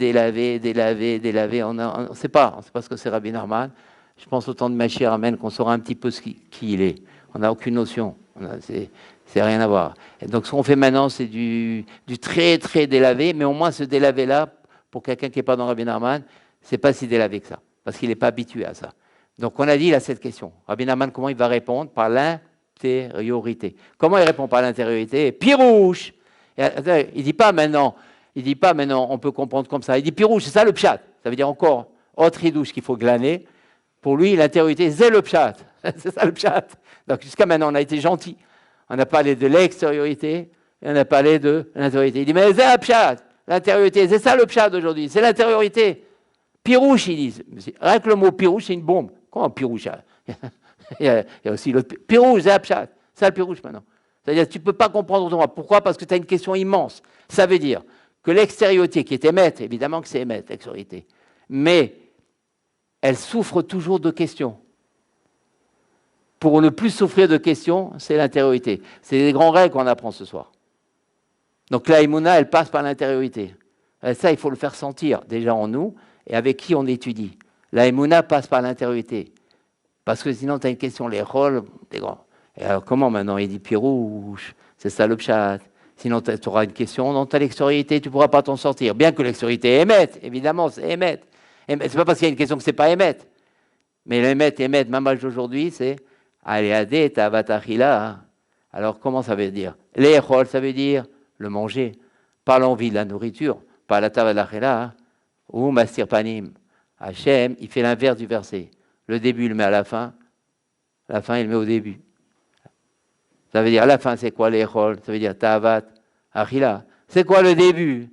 S1: On ne sait pas ce que c'est Rabbi Nachman. Je pense au temps de Mashiach Amen qu'on saura un petit peu qui il est. On n'a aucune notion. C'est rien à voir. Et donc ce qu'on fait maintenant, c'est du très très délavé, mais au moins ce délavé-là, pour quelqu'un qui n'est pas dans Rabbi Nachman, c'est pas si délavé que ça, parce qu'il n'est pas habitué à ça. Donc on a dit, il a cette question. Rabbi Nachman, comment il va répondre? Par l'intériorité. Comment il répond par l'intériorité? Pirouche. Il dit pas maintenant, on peut comprendre comme ça. Il dit pirouche, c'est ça le pshat. Ça veut dire encore autre ridouche qu'il faut glaner. Pour lui, l'intériorité, c'est le pshat. C'est ça le pshat. Donc jusqu'à maintenant, on a été gentil. On a parlé de l'extériorité et on a parlé de l'intériorité. Il dit, mais c'est le pshat. L'intériorité, c'est ça le pshat d'aujourd'hui. C'est l'intériorité. Pirouche, ils disent. Rien que le mot pirouche, c'est une bombe. Comment pirouche? Il y a aussi l'autre. Pirouche, c'est Apchat. C'est le pirouche maintenant. C'est-à-dire que tu ne peux pas comprendre autrement. Pourquoi? Parce que tu as une question immense. Ça veut dire que l'extériorité qui est émette, évidemment que c'est émette, l'extériorité, mais elle souffre toujours de questions. pour ne plus souffrir de questions, c'est l'intériorité. C'est les grands règles qu'on apprend ce soir. Donc la Emouna, elle passe par l'intériorité. Et ça, il faut le faire sentir déjà en nous et avec qui on étudie. La Emouna passe par l'intériorité. Parce que sinon, tu as une question, les rôles, des grands. Et alors comment maintenant? Il dit pied rouge, c'est ça le pshat. Sinon, tu auras une question dans ta l'extériorité, tu ne pourras pas t'en sortir. Bien que l'extériorité est émette, évidemment, c'est émette. Ce n'est pas parce qu'il y a une question que ce n'est pas émette. Mais l'émette, même âge d'aujourd'hui, c'est Aléadé, Tavatachila. Alors, comment ça veut dire? L'échol, ça veut dire le manger. Pas l'envie de la nourriture, pas la Tavatachila. Ou Mastir Panim. Hachem, il fait l'inverse du verset. Le début, il le met à la fin il le met au début. Ça veut dire, à la fin, c'est quoi l'échol? Ça veut dire Tavat, Achila. C'est quoi le début?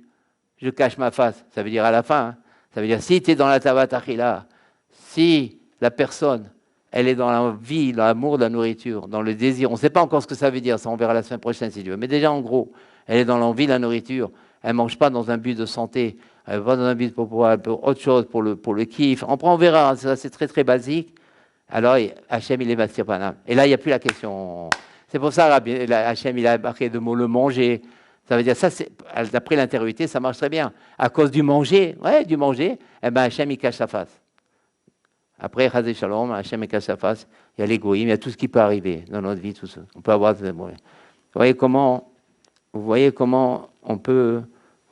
S1: Je cache ma face. Ça veut dire à la fin. Hein. Ça veut dire, si tu es dans la Tavat, Achila, si la personne, elle est dans la vie, dans l'amour de la nourriture, dans le désir, on ne sait pas encore ce que ça veut dire, ça on verra la semaine prochaine si Dieu veut. Mais déjà, en gros, elle est dans l'envie de la nourriture. Elle ne mange pas dans un but de santé, elle va dans un but pour autre chose, pour le kiff. On verra, ça c'est très très basique. Alors, Hachem, il est Mastir Panam. Et là, il n'y a plus la question. C'est pour ça, Hachem, il a marqué de mots le manger. Ça veut dire, ça, d'après l'intériorité, ça marche très bien. À cause du manger, eh ben, Hachem, il cache sa face. Après, Chazé Shalom, Hachem, il cache sa face. Il y a l'égoïsme, il y a tout ce qui peut arriver dans notre vie, tout ça. On peut avoir. Vous voyez comment on peut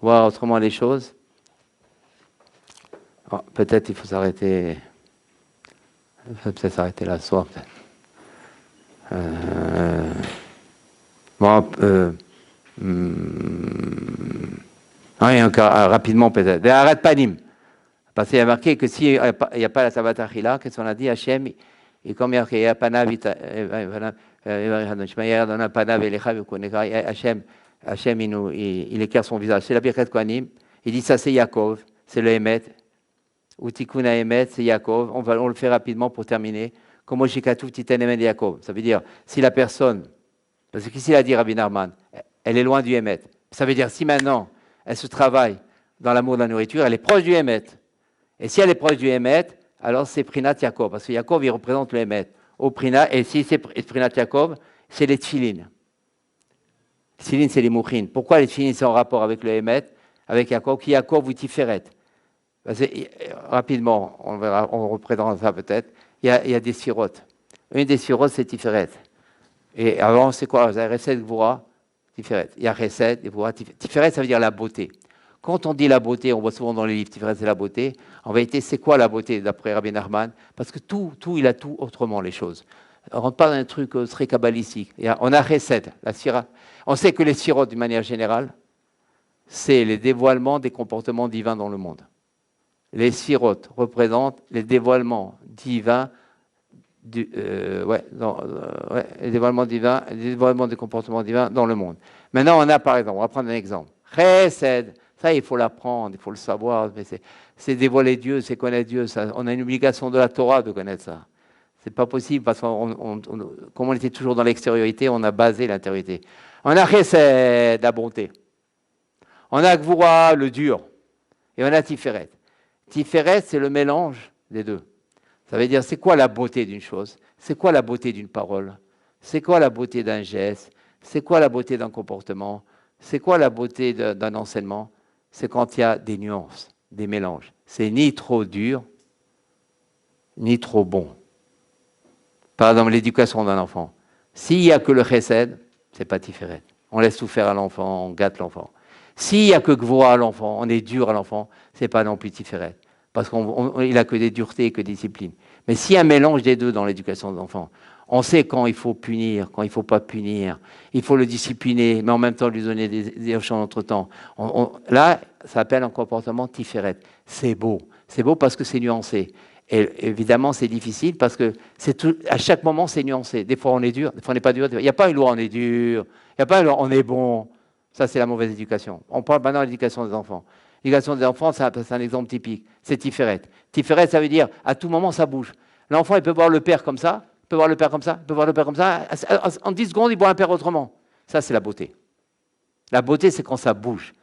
S1: voir autrement les choses? Oh, peut-être il faut s'arrêter. Peut-être s'arrêter là ce soir, peut-être. Oui, encore rapidement peut-être. Arrête pas Nîmes. Parce qu'il y a marqué que s'il n'y a pas la Tavat Achila, qu'est-ce qu'on a dit? Hachem, et comme il y a Panav, Hachem, il éclaire son visage. C'est la Birkat Kohanim. Il dit ça, c'est Yaakov, c'est le Emet. Ou Tikkun Emet, c'est Yaakov. On le fait rapidement pour terminer. Comme Moshikatu Titen Emet Yaakov. Ça veut dire, si la personne, parce qu'ici il a dit Rabbi Narman, elle est loin du Emet. Ça veut dire, si maintenant elle se travaille dans l'amour de la nourriture, elle est proche du Emet. Et si elle est proche du Emet, alors c'est Prinat Yaakov. Parce que Yaakov, il représente le Emet. Au Prinat, et si c'est Prinat Yaakov, c'est les Tfilin. Les Tfilin, c'est les Mouchin. Pourquoi les Tfilin, c'est en rapport avec le Emet, avec Yaakov, qui Yaakov ou Tiferet? Rapidement, on verra, on représente ça peut-être. Il y a des sphirotes. Une des sphirotes, c'est Tiferet. Et avant, c'est quoi? Vous avez Resed, Gvura, Tiferet. Il y a Resed, Gvura, Tiferet, ça veut dire la beauté. Quand on dit la beauté, on voit souvent dans les livres, Tiferet, c'est la beauté. En vérité, c'est quoi la beauté, d'après Rabbi Nachman? Parce que il a tout autrement, les choses. On ne rentre pas dans un truc très kabbalistique. On a Resed, la sphira. On sait que les sphirotes, d'une manière générale, c'est les dévoilements des comportements divins dans le monde. Les sphirotes représentent les dévoilements divins, les dévoilements divins, les dévoilements des comportements divins dans le monde. Maintenant, on a par exemple, on va prendre un exemple. Chesed, ça il faut l'apprendre, il faut le savoir, mais c'est dévoiler Dieu, c'est connaître Dieu. Ça, on a une obligation de la Torah de connaître ça. C'est pas possible parce comme on était toujours dans l'extériorité, on a basé l'intériorité. On a Chesed, la bonté. On a Gvura, le dur. Et on a Tiferet. Tiferet, c'est le mélange des deux. Ça veut dire, c'est quoi la beauté d'une chose? C'est quoi la beauté d'une parole? C'est quoi la beauté d'un geste? C'est quoi la beauté d'un comportement? C'est quoi la beauté d'un enseignement? C'est quand il y a des nuances, des mélanges. C'est ni trop dur, ni trop bon. Par exemple, l'éducation d'un enfant. S'il n'y a que le chesed, c'est pas Tiferet. On laisse tout faire à l'enfant, on gâte l'enfant. S'il n'y a que Gvura à l'enfant, on est dur à l'enfant, c'est pas non plus Tiferet. Parce qu'il n'a que des duretés et que des disciplines. Mais s'il y a un mélange des deux dans l'éducation des enfants, on sait quand il faut punir, quand il ne faut pas punir, il faut le discipliner, mais en même temps lui donner des champs d'entretemps. Là, ça s'appelle un comportement Tiferet. C'est beau parce que c'est nuancé. Et évidemment, c'est difficile parce que à chaque moment, c'est nuancé. Des fois, on est dur, des fois, on n'est pas dur. Il n'y a pas une loi, on est dur. Il n'y a pas une loi, on est bon. Ça, c'est la mauvaise éducation. On parle maintenant de l'éducation des enfants. L'éducation des enfants, c'est un exemple typique. C'est Tiferet. Tiferet, ça veut dire, à tout moment, ça bouge. L'enfant, il peut voir le père comme ça, il peut voir le père comme ça, il peut voir le père comme ça. En 10 secondes, il voit un père autrement. Ça, c'est la beauté. La beauté, c'est quand ça bouge.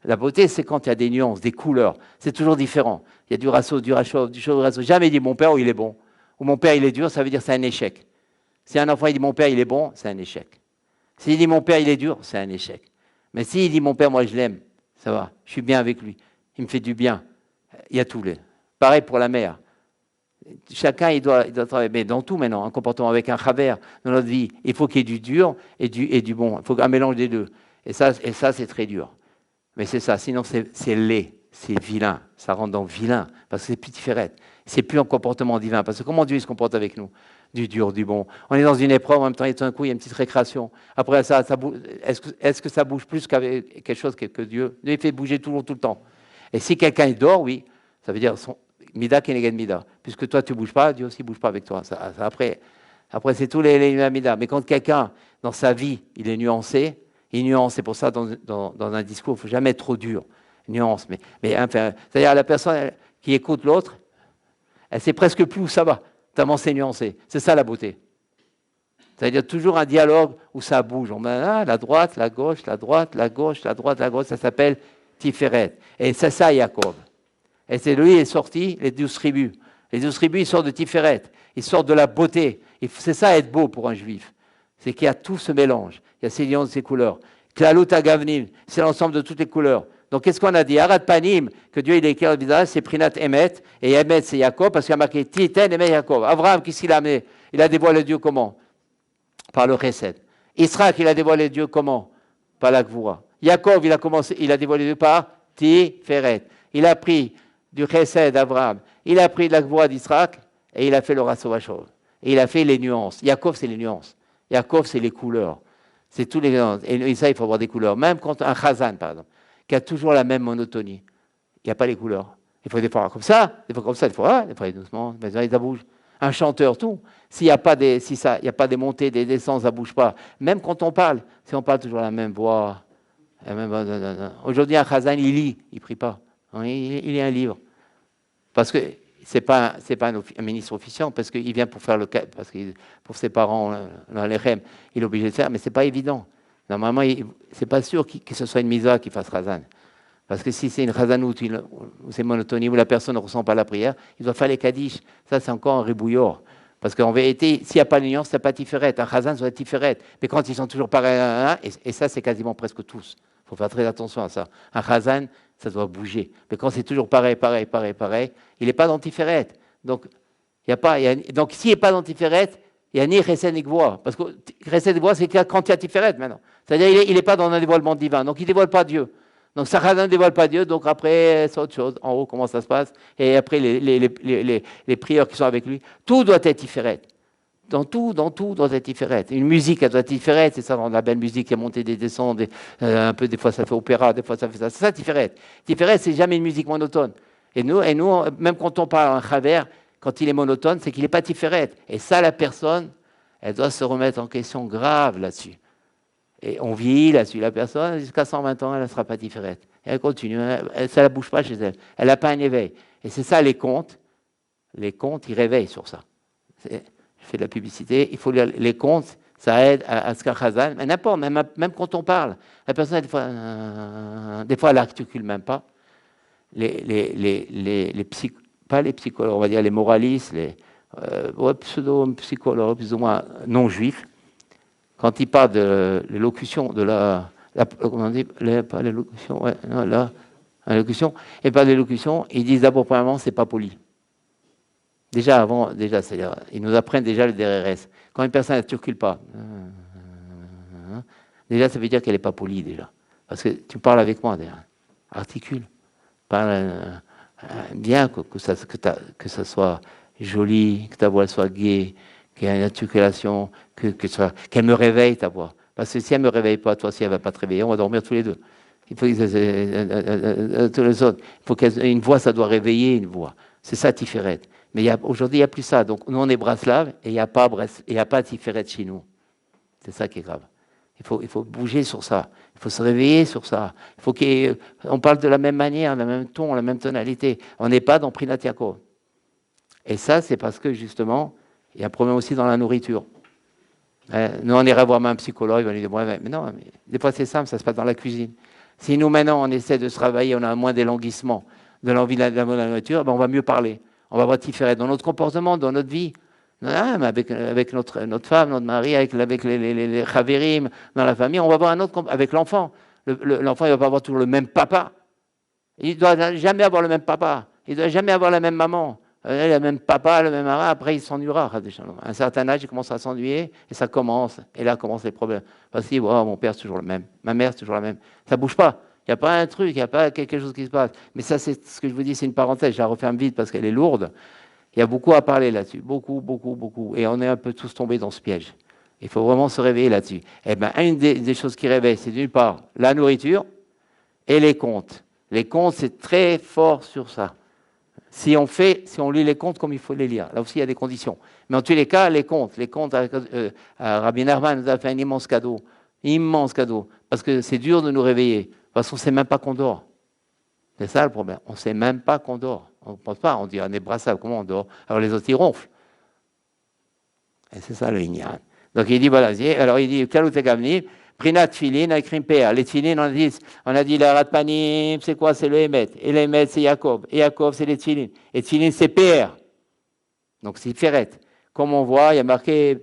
S1: La beauté, c'est quand il y a des nuances, des couleurs. C'est toujours différent. Il y a du rasso, du rachov, du chaud, du rasso. Jamais dit mon père, il est bon. Ou mon père, il est dur, ça veut dire c'est un échec. Si un enfant il dit mon père il est bon, c'est un échec. S'il dit mon père il est dur, c'est un échec. Mais s'il dit mon père moi je l'aime, ça va, je suis bien avec lui, il me fait du bien. Il y a tout les. Pareil pour la mère. Chacun il doit travailler, mais dans tout maintenant, un comportement avec un travers dans notre vie, il faut qu'il y ait du dur et du bon. Il faut un mélange des deux. Et ça c'est très dur. Mais c'est ça, sinon c'est laid, c'est vilain, ça rentre dans vilain, parce que c'est plus différent. C'est plus un comportement divin, parce que comment Dieu il se comporte avec nous? Du dur, du bon. On est dans une épreuve, en même temps, et tout d'un coup, il y a une petite récréation. Après ça bouge. Est-ce que ça bouge plus qu'avec quelque chose que Dieu? Dieu, il fait bouger tout le temps. Et si quelqu'un dort, oui, ça veut dire son Mida Keneged Mida. Puisque toi, tu ne bouges pas, Dieu aussi ne bouge pas avec toi. Après, c'est tous les Mida. Mais quand quelqu'un, dans sa vie, il est nuancé, c'est pour ça, dans un discours, il ne faut jamais être trop dur. Nuance. Mais enfin, c'est-à-dire la personne qui écoute l'autre, elle sait presque plus où ça va. Tellement c'est nuancé. C'est ça la beauté. C'est-à-dire toujours un dialogue où ça bouge. On met la droite, la gauche, la droite, la gauche, la droite, la gauche. Ça s'appelle Tiferet. Et c'est ça, Jacob. Et c'est lui qui est sorti, les 12 tribus. Les 12 tribus, ils sortent de Tiferet. Ils sortent de la beauté. Et c'est ça être beau pour un juif. C'est qu'il y a tout ce mélange. Il y a ces lions de ces couleurs. Klalut Agavnim, c'est l'ensemble de toutes les couleurs. Donc, qu'est-ce qu'on a dit? Arad Panim, que Dieu il a écrit dans le visage, c'est Prinat Emet, et Emet c'est Jacob, parce qu'il a marqué Titen, Emet, Jacob. Abraham, qu'est-ce qu'il a amené? Il a dévoilé Dieu comment? Par le Chesed. Israël, il a dévoilé Dieu comment? Par la Gvoura. Jacob, il a dévoilé Dieu par Tiferet. Il a pris du Chesed d'Abraham, il a pris de la Gvoura d'Israël, et il a fait le Rassovachov. Et il a fait les nuances. Jacob, c'est les nuances. Jacob, c'est les couleurs. C'est tous les nuances. Et ça, il faut avoir des couleurs. Même quand un Chazan, par exemple, qui a toujours la même monotonie. Il n'y a pas les couleurs. Il faut des fois comme ça, des fois comme ça, des fois doucement, ça bouge. Un chanteur, tout. S'il n'y a pas des, il n'y a pas des montées, des descentes, ça ne bouge pas. Même quand on parle, si on parle toujours la même voix. Aujourd'hui, un chazan, il lit, il ne prie pas. Il lit un livre. Parce que ce n'est pas un ministre officiant, parce qu'il vient pour faire parce que pour ses parents, l'Alechem, il est obligé de faire, mais ce n'est pas évident. Normalement, ce n'est pas sûr que ce soit une misa qui fasse Razan. Parce que si c'est une Razanout, où c'est monotonie, où la personne ne ressent pas la prière, il doit faire les Kaddish. Ça, c'est encore un ribouillard. Parce qu'en vérité, s'il n'y a pas de nuance, ce n'est pas Tiferet. Un Razan, ça doit être Tiferet. Mais quand ils sont toujours pareils, et ça, c'est quasiment presque tous. Il faut faire très attention à ça. Un Razan, ça doit bouger. Mais quand c'est toujours pareil, il n'est pas dans Tiferet. Donc, donc s'il n'est pas dans Tiferet, il n'y a ni Chesed ni Gvoa. Parce que Chesed et Gvoa, c'est quand il y a Tiferet maintenant. C'est-à-dire il n'est pas dans un dévoilement divin. Donc il ne dévoile pas Dieu. Donc Sarrazin ne dévoile pas Dieu. Donc après, c'est autre chose. En haut, comment ça se passe? Et après, les prières qui sont avec lui. Tout doit être Tiferet. Dans tout doit être Tiferet. Une musique, elle doit être Tiferet. C'est ça, dans la belle musique qui a monté des descentes. Un peu, des fois, ça fait opéra, des fois, ça fait ça. C'est ça, Tiferet. Tiferet, c'est jamais une musique monotone. Et nous, même quand on parle en travers, quand il est monotone, c'est qu'il n'est pas Tiferet. Et ça, la personne, elle doit se remettre en question grave là-dessus. Et on vieillit là-dessus. La personne, jusqu'à 120 ans, elle ne sera pas différente. Et elle continue. Ça ne bouge pas chez elle. Elle n'a pas un éveil. Et c'est ça, les contes. Les contes, ils réveillent sur ça. Je fais de la publicité. Il faut lire les contes. Ça aide à ce qu'un chazan. Mais n'importe, même quand on parle. La personne, des fois elle n'articule même pas. Pas les psychologues, on va dire les moralistes, les pseudo-psychologues, plus ou moins non-juifs. Quand il parle de l'élocution, comment on dit, pas l'élocution, ouais, non, là, l'élocution, et pas d'élocution, ils disent d'abord, premièrement, c'est pas poli. Déjà, c'est-à-dire, ils nous apprennent déjà le DRS. Quand une personne n'articule pas, déjà, ça veut dire qu'elle n'est pas polie, déjà. Parce que tu parles avec moi, déjà. Articule. Parle bien, que ça soit joli, que ta voix soit gaie, qu'il y ait une articulation, qu'elle me réveille ta voix. Parce que si elle ne me réveille pas, toi, si elle ne va pas te réveiller, on va dormir tous les deux. Il faut tous les autres. Il faut une voix, ça doit réveiller une voix. C'est ça, Tiferet. Mais aujourd'hui, il n'y a plus ça. Donc, nous, on est Braslav et il n'y a pas Tiferet chez nous. C'est ça qui est grave. Il faut bouger sur ça. Il faut se réveiller sur ça. Il faut qu'on parle de la même manière, le même ton, la même tonalité. On n'est pas dans Prinat Yaakov. Et ça, c'est parce que, justement, il y a un problème aussi dans la nourriture. Nous, on irait voir un psychologue, il va nous dire, ouais, mais non, mais des fois c'est simple, ça se passe dans la cuisine. Si nous, maintenant, on essaie de se travailler, on a moins d'élanguissement, de l'envie de la nourriture, ben, on va mieux parler. On va voir différer dans notre comportement, dans notre vie. Non, mais avec notre femme, notre mari, avec les chavérim, dans la famille, on va avoir un autre... Avec l'enfant. L'enfant, il ne va pas avoir toujours le même papa. Il ne doit jamais avoir le même papa. Il ne doit jamais avoir la même maman. Le même papa, le même arabe, après il s'ennuiera. À un certain âge, il commence à s'ennuyer et ça commence. Et là commencent les problèmes. Parce que mon père, c'est toujours le même. Ma mère, c'est toujours la même. Ça ne bouge pas. Il n'y a pas un truc, il n'y a pas quelque chose qui se passe. Mais ça, c'est ce que je vous dis, c'est une parenthèse. Je la referme vite parce qu'elle est lourde. Il y a beaucoup à parler là-dessus. Beaucoup, beaucoup, beaucoup. Et on est un peu tous tombés dans ce piège. Il faut vraiment se réveiller là-dessus. Eh bien, une des choses qui réveille, c'est d'une part la nourriture et les contes. Les contes, c'est très fort sur ça. Si on lit les contes comme il faut les lire, là aussi il y a des conditions. Mais en tous les cas, les contes, Rabbi Nachman nous a fait un immense cadeau, parce que c'est dur de nous réveiller, parce qu'on ne sait même pas qu'on dort. C'est ça le problème, on ne sait même pas qu'on dort. On ne pense pas, on dit on est brassable, comment on dort? Alors les autres ils ronflent. Et c'est ça le ignan. Donc il dit voilà, alors il dit Kalut Gavni, Prinat Tfilin avec Rimper. Les Tfilin, on a dit la Ratpanim, c'est quoi? C'est le Emet. Et l'Emet, c'est Yaakov. Et Yaakov, c'est les Tfilin. Et Tfilin, c'est PR. Donc c'est Feret. Comme on voit, il y a marqué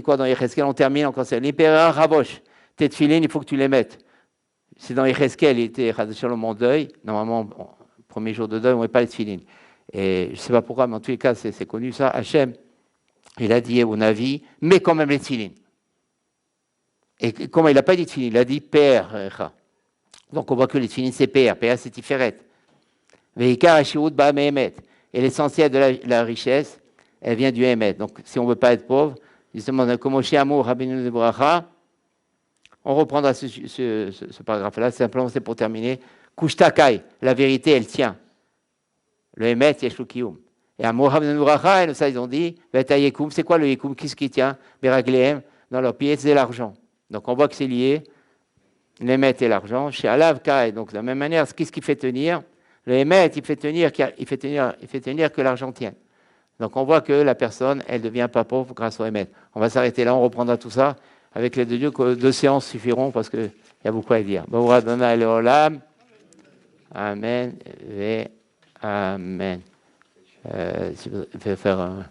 S1: quoi dans Yecheskel? On termine encore ça. L'Impera Rabosh. Tes Tfilin, il faut que tu les mettes. C'est dans Yecheskel, il était sur le mont deuil. Normalement, premier jour de deuil, on ne met pas les Tfilin. Et je ne sais pas pourquoi, mais en tous les cas, c'est connu ça. Hachem, il a dit au Navi, mais quand même les Tfilin. Et comment il n'a pas dit tfilin, il a dit père. Donc on voit que les tfilin c'est père, père c'est tiferet. Et l'essentiel de la richesse, elle vient du émet. Donc si on ne veut pas être pauvre, justement, comme chez Amour, Rabbeinu de Bracha, on reprendra ce paragraphe-là, simplement c'est pour terminer. Kushtakai, la vérité elle tient. Le émet, yeshukiyum. Et Amour, Rabbeinu de Bracha, et ça ils ont dit, c'est quoi le yekum? Qu'est-ce qui tient? Beraglehem, dans leurs pieds, c'est l'argent. Donc on voit que c'est lié, l'émet et l'argent. Chez Alav Kai, donc de la même manière, qu'est-ce qui fait tenir? Le émet, il fait tenir que l'argent tienne. Donc on voit que la personne, elle ne devient pas pauvre grâce au émet. On va s'arrêter là, on reprendra tout ça. Avec l'aide de Dieu, 2 séances suffiront parce qu'il y a beaucoup à dire. Amen et Amen. Je vais faire un...